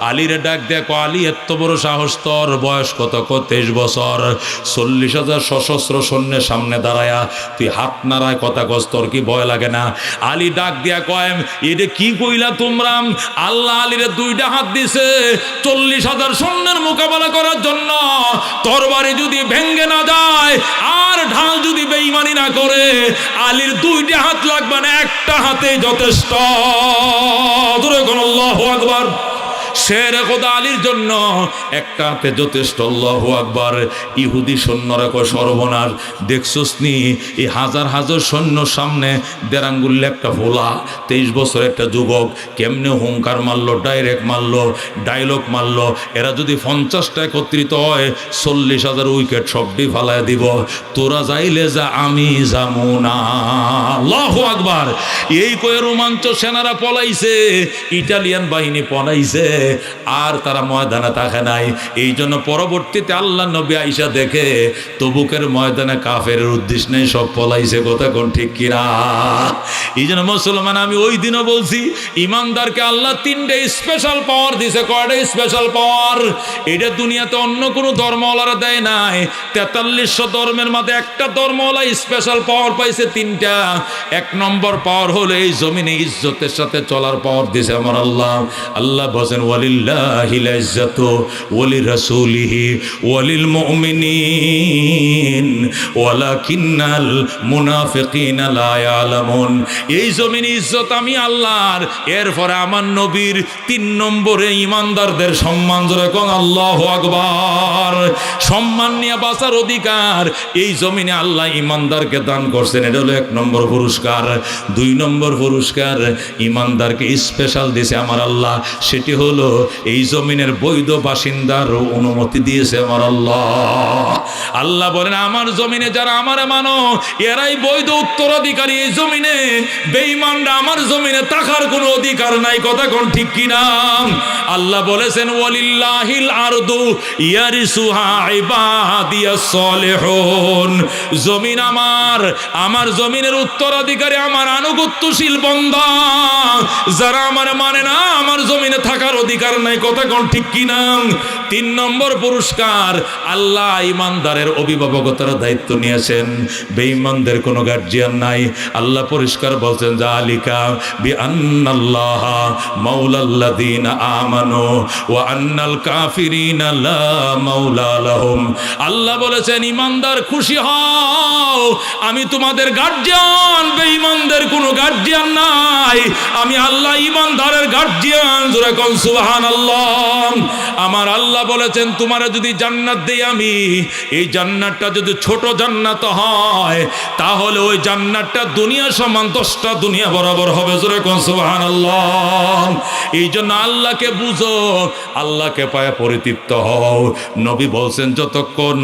আলীরে ডাক দেখো, আলী এত বড় সাহস তোর, বয়স কত? 23 বছর। 40,000 সশস্ত্র সৈন্যের সামনে দাঁড়ায়া তুই হাত নাড়ায় কথা কস, তোর কি ভয় লাগে না? আলী ডাক দিয়া কয়, এটা কি কইলা তোমরা? আল্লাহ আলীরে 2টা হাত দিছে 40,000 সৈন্যের মোকাবেলা করার জন্য। তরবারি যদি ভেঙ্গে না যায় আর ঢাল যদি বেঈমানি না করে, আলীর 2টা হাত লাগবে না, একটা হাতে যথেষ্ট। আল্লাহু আকবার। শেরে খোদা আলীর জন্য একটা হাতে যথেষ্ট। আল্লাহু আকবার। ইহুদি সৈন্যরা কয়, সর্বনাশ, দেখছস নি এই হাজার হাজার সৈন্য সামনে দেড়াঙ্গুল্লে একটা ভোলা 23 বছর একটা যুবক কেমনে হুঙ্কার মারলো, ডাইরেক্ট মারলো, ডায়লগ মারলো। এরা যদি 50টা একত্রিত হয় 40,000 উইকেট সবটি ফালায় দিব। তোরা যাইলে যা, আমি যামু না। আল্লাহু আকবার। এই কয়ে রোমাঞ্চ সেনারা পলাইছে, ইটালিয়ান বাহিনী পলাইছে, আর তারা ময়দানে থাকে নাই। এই জন্য পরবর্তীতে আল্লাহ নবী আইসা দেখে তবুকের ময়দানে কাফের উদ্দেশ্য নেই, সব পলাইছে। কথা কোন ঠিক কিনা? এই জন্য মুসলমান, আমি ওই দিনও বলছি, ইমানদারকে আল্লাহ 3টে স্পেশাল পাওয়ার দিছে। কয়টা স্পেশাল পাওয়ার? এটা দুনিয়াতে অন্য কোনো ধর্মওয়ালারা দেয় নাই। 4300 ধর্মের মধ্যে একটা ধর্মওয়ালা স্পেশাল পাওয়ার পাইছে 3টা। 1 নম্বর পাওয়ার হলো এই জমিনে ইজ্জতের সাথে চলার পাওয়ার দিছে আমার আল্লাহ। আল্লাহ বলেন, ওয়ালি ওয়ালিল্লাহিল ইজ্জাতু ওয়ালিরাসূলিহি ওয়ালিল মুমিনিন ওয়ালাকিন্নাল মুনাফিকিনা লা ইয়ালামুন। এই জমিনে ইজ্জত আমি আল্লাহর, এরপরে আমার নবীর, 3 নম্বরে ইমানদারদের সম্মান। জোরে কোন আল্লাহু আকবার। সম্মান নিয়ে বাঁচার অধিকার এই জমিনে আল্লাহ ইমানদারকে দান করছেন, এটা হলো 1 নম্বর পুরস্কার। 2 নম্বর পুরস্কার ইমানদারকে স্পেশাল দিয়েছে আমার আল্লাহ, সেটি হলো এই জমিনের বৈধ বাসিন্দার অনুমতি দিয়েছে আমার আল্লাহ। আল্লাহ বলেন আমার জমিনে যারা আমারে মানো এরাই বৈধ উত্তরাধিকারী। এই জমিনে বেঈমানরা আমার জমিনে থাকার কোনো অধিকার নাই। কথা কোন ঠিক কিনা? আল্লাহ বলেছেন ওয়ালিল্লাহিল আরদু ইয়ারিসুহা ইবাদিয়াস সালিহুন। জমিন আমার জমিনের উত্তরাধিকারী আমার আনুগত্যশীল বান্দা। যারা আমার মানে না আমার জমিনে থাকার অধিকার নাই। কথা কোন ঠিক কিনা? 3 নম্বর পুরস্কার আল্লাহ ইমানদারের অভিভাবকতার দায়িত্ব নিয়েছেন, বেঈমানদের কোনো গার্জিয়ান নাই। আল্লাহ পরিষ্কার বলছেন যালিকা বিআন্নাল্লাহা মাওলাল্লাযীনা আমানু ওয়া আন্নাল কাফিরিনা লা মাওলা লাহুম। আল্লাহ বলেছেন ইমানদার খুশি হও, আমি তোমাদের গার্জিয়ান, বেঈমানদের কোনো গার্জিয়ান নাই। আমি আল্লাহ ইমানদারের গার্জিয়ান। জোরে কোন সুবহানাল্লাহ। আমার আল্লাহ বলেছেন তোমারে যদি জান্নাত দেই আমি, এই জান্নাতটা যদি ছোট জান্নাত হয় তাহলে ওই জান্নাতটা দুনিয়া সমান 10টা দুনিয়া বরাবর হবে। জোরে কোন সুবহানাল্লাহ। এই জন্য আল্লাহকে বুঝো, আল্লাহকে পায়ে পরিতৃপ্ত হও। নবী বলছেন যতক্ষণ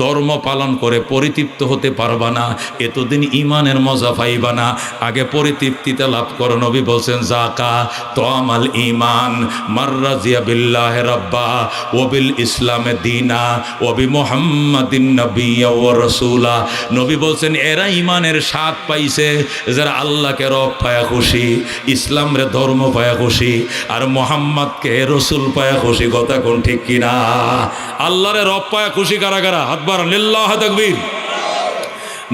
ধর্ম পালন করে পরিতৃপ্ত হতে পারবা না, এতদিন ইমানের মজা পাইবা না। আগে পরিতৃপ্তিতে লাভ করো। নবী বলছেন যাকা তামাল ঈমান মাররাজিয়া বিল্লাহি রাব্বা ওয়া বিল ইসলামে দীনা ওয়া বি মুহাম্মাদিন নাবিয়্যা ওয়া রাসূলা। নবী বলছেন এরা ইমানের স্বাদ পাইছে যারা আল্লাহকে রব পায়া খুশি, ইসলামরে ধর্ম পায়া খুশি, আর মুহাম্মদকে রাসূল পায়া খুশি। কথা কোন ঠিক কিনা? আল্লাহরে রব পায়া খুশি কারা কারা? হাত বাড়ান, লিল্লাহি তাকবীর।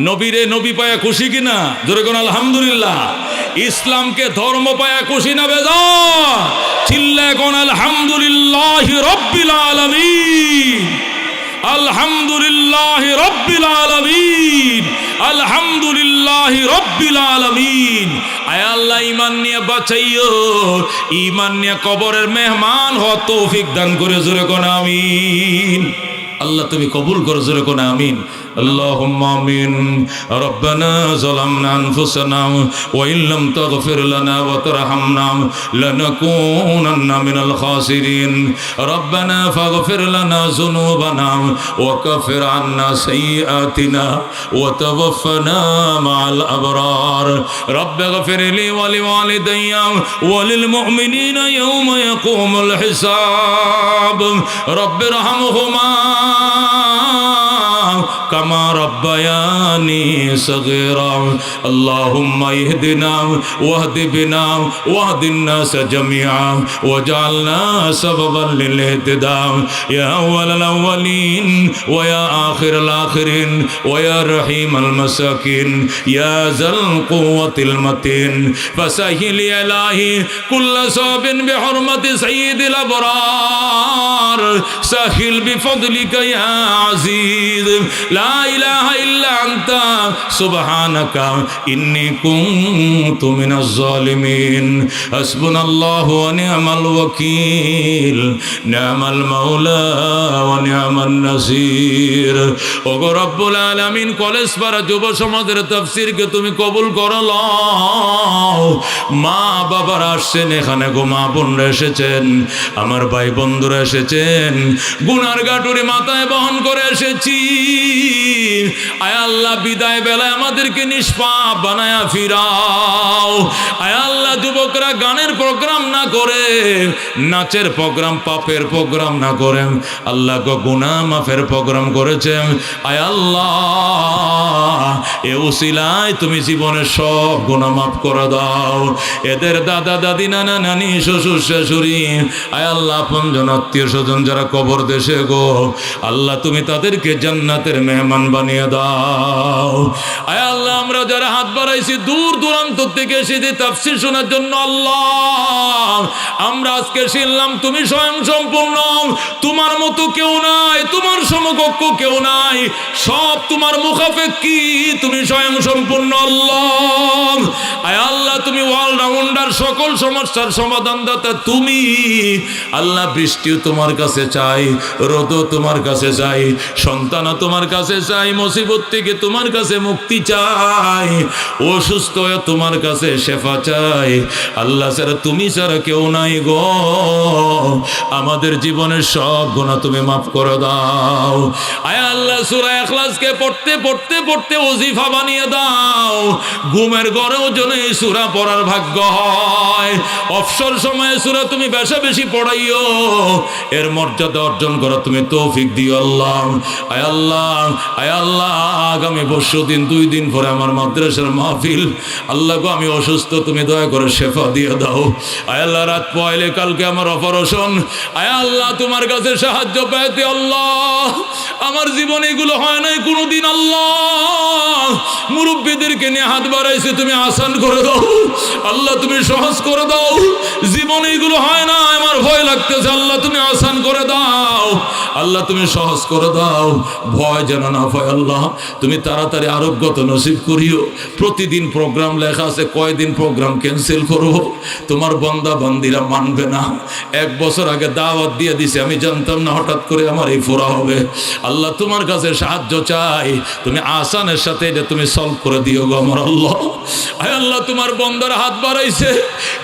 নবীরে নবী পায়া খুশি কিনা? জোরে কোন আলহামদুলিল্লাহ। ইসলামকে ধর্ম পায়া খুশি না বেজা? চিল্লায় কোন আলহামদুলিল্লাহি রাব্বিল আলামিন। আলহামদুলিল্লাহি রাব্বিল আলামিন। আলহামদুলিল্লাহি রাব্বিল আলামিন। আয় আল্লাহ ঈমান নিয়ে বাঁচাইও, ঈমান নিয়ে কবরের মেহমান হওয়া তৌফিক দান করে। জোরে কোন আমিন। আল্লাহ তুমি কবুল করো। জোরে কোন আমিন। اللهم آمين. ربنا ظلمنا أنفسنا وإن لم تغفر لنا وترحمنا لنكونن من الخاسرين. ربنا فاغفر لنا ذنوبنا وكفر عنا سيئاتنا وتوفنا مع الأبرار. رب اغفر لي ولوالدي وللمؤمنين يوم يقوم الحساب. رب ارحمهما كما ربياني صغيرا. اللهم اهدنا واهد بنا واهد الناس جميعا واجعلنا سببا للاهتداء يا أول الأولين ويا آخر الآخرين ويا رحيم المساكين يا ذا القوة المتين. فسهل يا إلهي كل صعب بحرمة سيد الأبرار. سهل بفضلك يا عزيز. لا إله إلا أنت سبحانك إني كنت من الظالمين. حسبنا الله ونعم الوكيل نعم المولى ونعم النصير. ওগো রব্বুল আলামিন, কলেজ পাড়া যুব সমাজের তাফসীরকে তুমি কবুল করো। মা বাবারা আসছেন এখানে, গো মা বোনরা এসেছেন, আমার ভাই বন্ধুরা এসেছেন, গুনার গাটুরি মাথায় বহন করে এসেছি। আয় আল্লাহ বিদায় বেলায় আমাদেরকে নিষ্পাপ বানায়া ফিরাও। আয় আল্লাহ যুবকরা গানের প্রোগ্রাম না করে, নাচের প্রোগ্রাম, পাপের প্রোগ্রাম না করে আল্লাহ গো গুনাহ মাফের প্রোগ্রাম করেছেন। আয় আল্লাহ এ উসিলায় তুমি জীবনের সব গুনাহ মাফ করে দাও। এদের দাদা দাদি নানা নানি শ্বশুর শাশুড়ি, আয় আল্লাহ আপনজন আত্মীয় স্বজন যারা কবর দেশে গো, আল্লাহ তুমি তাদেরকে জান্নাতের মেহমান বানিয়ে দাও। আয় আল্লাহ, আমরা যারা হাত বাড়াইছি দূর দূরান্ত থেকে এসেছি তাফসীর শোনার জন্য, আল্লাহ আমরা আজকে শুনলাম তুমি স্বয়ং সম্পূর্ণ, তোমার মতো কেউ নাই, তোমার সমকক্ষ কেউ নাই, সব তোমার মুখাপেক্ষী, তুমি স্বয়ং সম্পূর্ণ আল্লাহ। আয় আল্লাহ, তুমি অলরাউন্ডার, সকল সমস্যার সমাধানদাতা তুমি আল্লাহ। বৃষ্টিও তোমার কাছে চাই, রোদও তোমার কাছে চাই, সন্তানও তোমার কাছে চাই, মুসিবত থেকে তোমার কাছে মুক্তি চাই, অসুস্থ হয়ে তোমার কাছে শেফা চাই। আল্লাহ ছাড়া, তুমি ছাড়া কেউ নাই গো। আমাদের জীবনের সব গুনাহ তুমি মাফ করে দাও। আয় আল্লাহ, সূরা ইখলাসকে পড়তে পড়তে পড়তে ওজিফা বানিয়ে দাও। ঘুমের ঘরেও যেন এই সূরা পড়ার ভাগ্য হয়। অবসর সময়ে সূরা তুমি বেশি বেশি পড়াইও, এর মর্যাদা অর্জন করা তুমি তৌফিক দিও আল্লাহ। আয় আল্লাহ, আয় আল্লাহ, আগামী পরশু দিন 2 দিন পরে আমার মাদ্রাসার মাহফিল, আল্লাহ গো আমি অসুস্থ, তুমি দয়া করে শেফা দিয়ে দাও। আয় আল্লাহ, রাত পয়লে কালকে আমার অপারেশন, আয় আল্লাহ তোমার কাছে সাহায্য পেতে আল্লাহ। আমার জীবনে এগুলো হয় নাই কোনোদিন আল্লাহ। মুরব্বীদেরকে নিয়ে হাত বাড়াইছে, তুমি আসান করে দাও আল্লাহ, তুমি সহজ করে দাও। জীবনে এগুলো হয় না, আমার ভয় লাগতেছে আল্লাহ, তুমি আসান করে দাও আল্লাহ, তুমি সহজ করে দাও। ভয় যেন না ভয় আল্লাহ, তুমি তাড়াতাড়ি আরোগ্যত নসিব করিও। প্রতিদিন প্রোগ্রাম লেখা আছে, কয়দিন প্রোগ্রাম ক্যান্সেল করব, তোমার বান্দা বান্দিরা মানবে না। 1 বছর আগে দাওয়াত দিয়ে দিছে, আমি জানতাম না হঠাৎ করে আমার এই ফোরা হবে। আল্লাহ তোমার কাছে সাহায্য চাই, তুমি আসানের সাথে এটা তুমি সলভ করে দিও গো আমার আল্লাহ। আয় আল্লাহ, তোমার বান্দার হাত বাড়াইছে,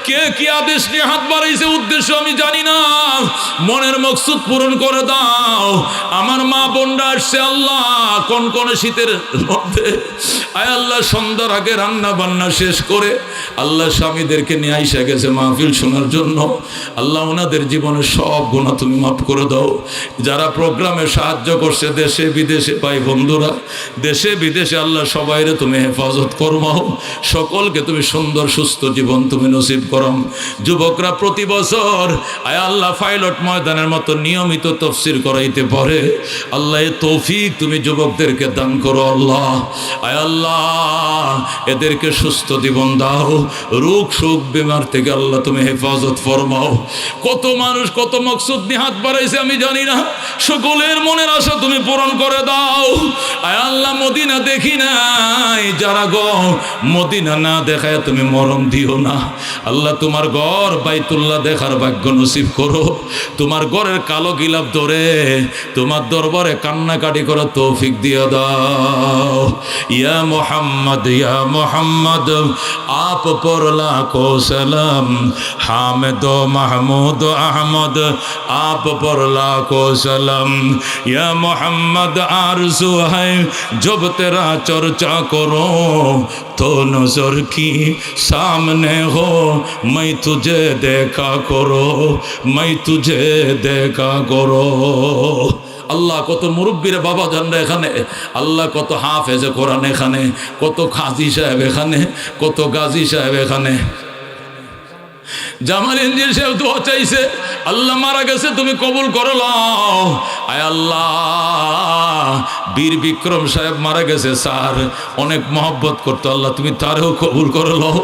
কে কি আদেশ নিয়ে হাত বাড়াইছে উদ্দেশ্য আমি জানি না, মনের মকসুদ পূরণ করে দাও। আমার মা বোনরা আসছে আল্লাহ কোন কোন শীতের মধ্যে, আয় আল্লাহ সন্ধ্যার আগে রান্না বান্না শেষ করে আল্লাহ স্বামীদেরকে নিয়ে আইসা গেছে মাহফিল শোনার জন্য। আল্লাহ ওনাদের জীবনের সব গুনাহ তুমি মাফ করে দাও। যারা প্রোগ্রামে সাহায্য করছে দেশে বিদেশে, ভাই বন্ধুরা দেশে বিদেশে, আল্লাহ সবাইরে তুমি হেফাজত করমাও, সকলকে তুমি সুন্দর সুস্থ জীবন তুমি নসিব করম। যুবকরা প্রতি বছর আয় আল্লাহ পাইলট ময়দানের মতো নিয়মিত তাফসীর করাইতে পারে, আল্লাহ এ তৌফিক তুমি যুবকদেরকে দান করো আল্লাহ। আয় আল্লাহ এদেরকে সুস্থ জীবন দাও, রোগ শোক বিমার থেকে আল্লাহ তুমি হেফাজত ফরমাও। কত মানুষ কত মকসুদ নিয়ে হাত বাড়াইছে আমি জানি না, সকলের মনের আশা তুমি পূরণ করে দাও। আয় আল্লাহ মদিনা দেখি নাই যারা গো, মদিনা না দেখায় তুমি মরণ দিও না আল্লাহ। তোমার ঘর বাইতুল্লাহ দেখার ভাগ্য নসিব করো, তোমার ঘরের কালো গিলাপ ধরে তোমার দরবারে কান্নাকাটি করা তৌফিক দিয়ে দাও। ইয়া মোহাম্মদ ইয়া মোহাম্মদ আপ পর লাখো সালাম, হামিদ মাহমুদ আহমদ আপ পর লাখো সালাম। ইয়া মোহাম্মদ আরজু है जब तेरा चर्चा करो तो नजर की सामने हो, मैं तुझे देखा करो, मैं तुझे देखा करो। আল্লাহ কত মুরব্বীরা বাবা জানরা এখানে, আল্লাহ কত হাফেজে কোরআন এখানে, কত খাজি সাহেব এখানে, কত গাজী সাহেব এখানে। জামাল ইঞ্জির সাহেব দোয়া চাইছে, আল্লাহ মারা গেছে তুমি কবুল করে লও। আয় আল্লাহ বীর বিক্রম সাহেব মারা গেছে, স্যার অনেক মহব্বত করতো, আল্লাহ তুমি তারও কবুল করে লও।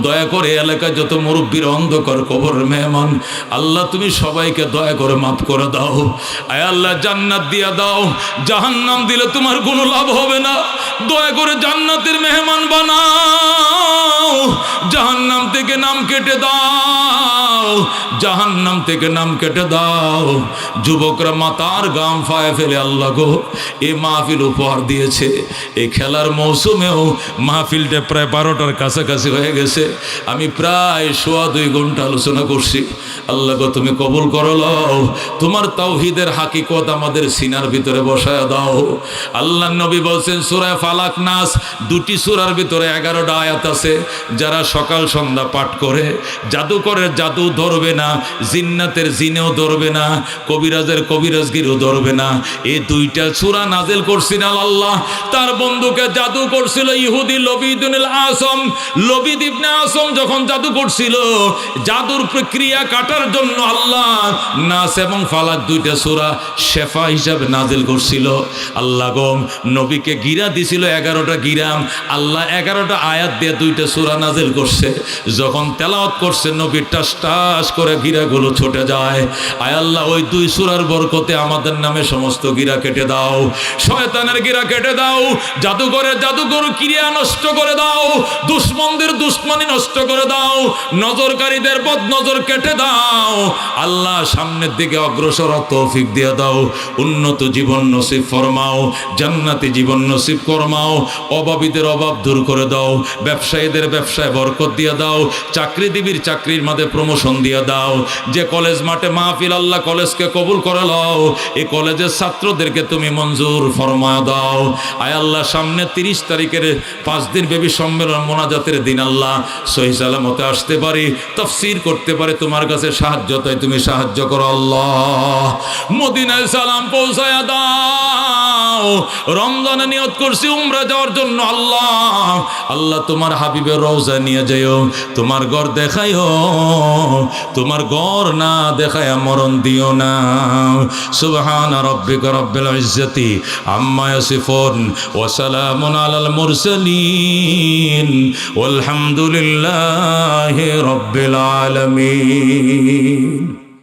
দয়া করে এলাকায় যত মুরব্বীর অন্ধকার কবরের মেহমান, আল্লাহ তুমি সবাইকে দয়া করে মাফ করে দাও। আয় আল্লাহ জান্নাত দিয়া দাও, জাহান্নাম দিলে তোমার কোনো লাভ হবে না, দয়া করে জান্নাতের মেহমান বানাও। জাহান্নাম থেকে নাম কেটে দাও, জাহান্নাম থেকে নাম কেটে দাও। যুবকরা মাতার গাম ফায়ে ফেলে আল্লাহ গো এই মাহফিল উপহার দিয়েছে। এই খেলার মৌসুমেও মাহফিলটা প্রায় 12টার কাছাকাছি হয়ে গেছে, আমি প্রায় 1.25 ঘন্টা আলোচনা করছি। আল্লাহ গো তুমি কবুল করে লও, তোমার তাওহীদের হাকিকত আমাদের সিনার ভিতরে বসায় দাও। আল্লাহ নবী বলছেন সূরা ফালাক নাস, 2টি সূরার ভিতরে 11টা আয়াত আছে, যারা সকাল সন্ধ্যা পাঠ করে জাদুকরের জাদু ধরবে না, জিন্নাতের জিনেও ধরবে না, কবিরাজের কবিরাজগিরও ধরবে না। এই দুইটা সূরা নাজিল করছেন আল্লাহ। তার বন্ধুকে জাদু করছিল ইহুদি লবিদ ইবনুল আসম। লবিদ ইবনে আসম যখন জাদু করছিল, জাদুর প্রক্রিয়া কাটার জন্য আল্লাহ নাস এবং ফালাক দুইটা সূরা শেফা হিসাবে নাজিল করছিল। আল্লাহ গো নবীকে গিরা দিছিল 11টা গিরা। আল্লাহ 11টা আয়াত দিয়ে দুইটা সূরা নাজিল করছে। যখন তেলাওয়াত করছে নবী টাস টাস করে গিরাগুলো ছুটে যায়। আয় আল্লাহ ওই দুই সূরার বরকতে আমাদের নামে সমস্ত গিরা কেটে দাও, শয়তানের গিরা কেটে দাও, জাদুঘরের ক্রিয়া নষ্ট করে দাও, দুশ্মনদের দুশ্মনী নষ্ট করে দাও, নজরকারীদের বদ নজর কেটে দাও। আল্লাহ সামনের দিকে অগ্রসর তৌফিক দিয়ে দাও, উন্নত জীবন নসিব ফরমাও, জান্নাতি জীবন নসিব ফরমাও, অভাবীদের অভাব দূর করে দাও, ব্যবসায়ীদের ব্যবসায় বরকত দিয়ে দাও, চাকরিজীবীর চাকরির মাঝে প্রমোশন দিয়ে দাও। যে কলেজ মাঠে মাহফিল আল্লাহ কলেজকে কবুল করে নাও, এই কলেজের ছাত্রদেরকে তুমি মঞ্জুর ফরমা দাও। আয় আল্লাহ সামনে 30 তারিখের 5 দিন ব্যাপী সম্মেলন মোনাজাতের দিন আল্লাহ সহি সালামতে আসতে পারি, তাফসীর করতে পারে, তোমার কাছে সাহায্য তাই তুমি সাহায্য করো আল্লাহ। মদিনায় সালাম পৌঁছায়া দাও। রমজানে নিয়ত করছি উমরা যাওয়ার জন্য আল্লাহ। আল্লাহ তোমার হাবিবের রওজা নিয়ে যাইও, তোমার ঘর দেখাইও, তোমার ঘর না দেখায় মরণ দিও না। সুবহানা রাব্বিকা রাব্বিল ইজ্জাতি আম্মা ইয়াসিফুন ওয়া সালামুন আলাল মুরসালিন ওয়ালহামদুলিল্লাহি রাব্বিল আলামিন।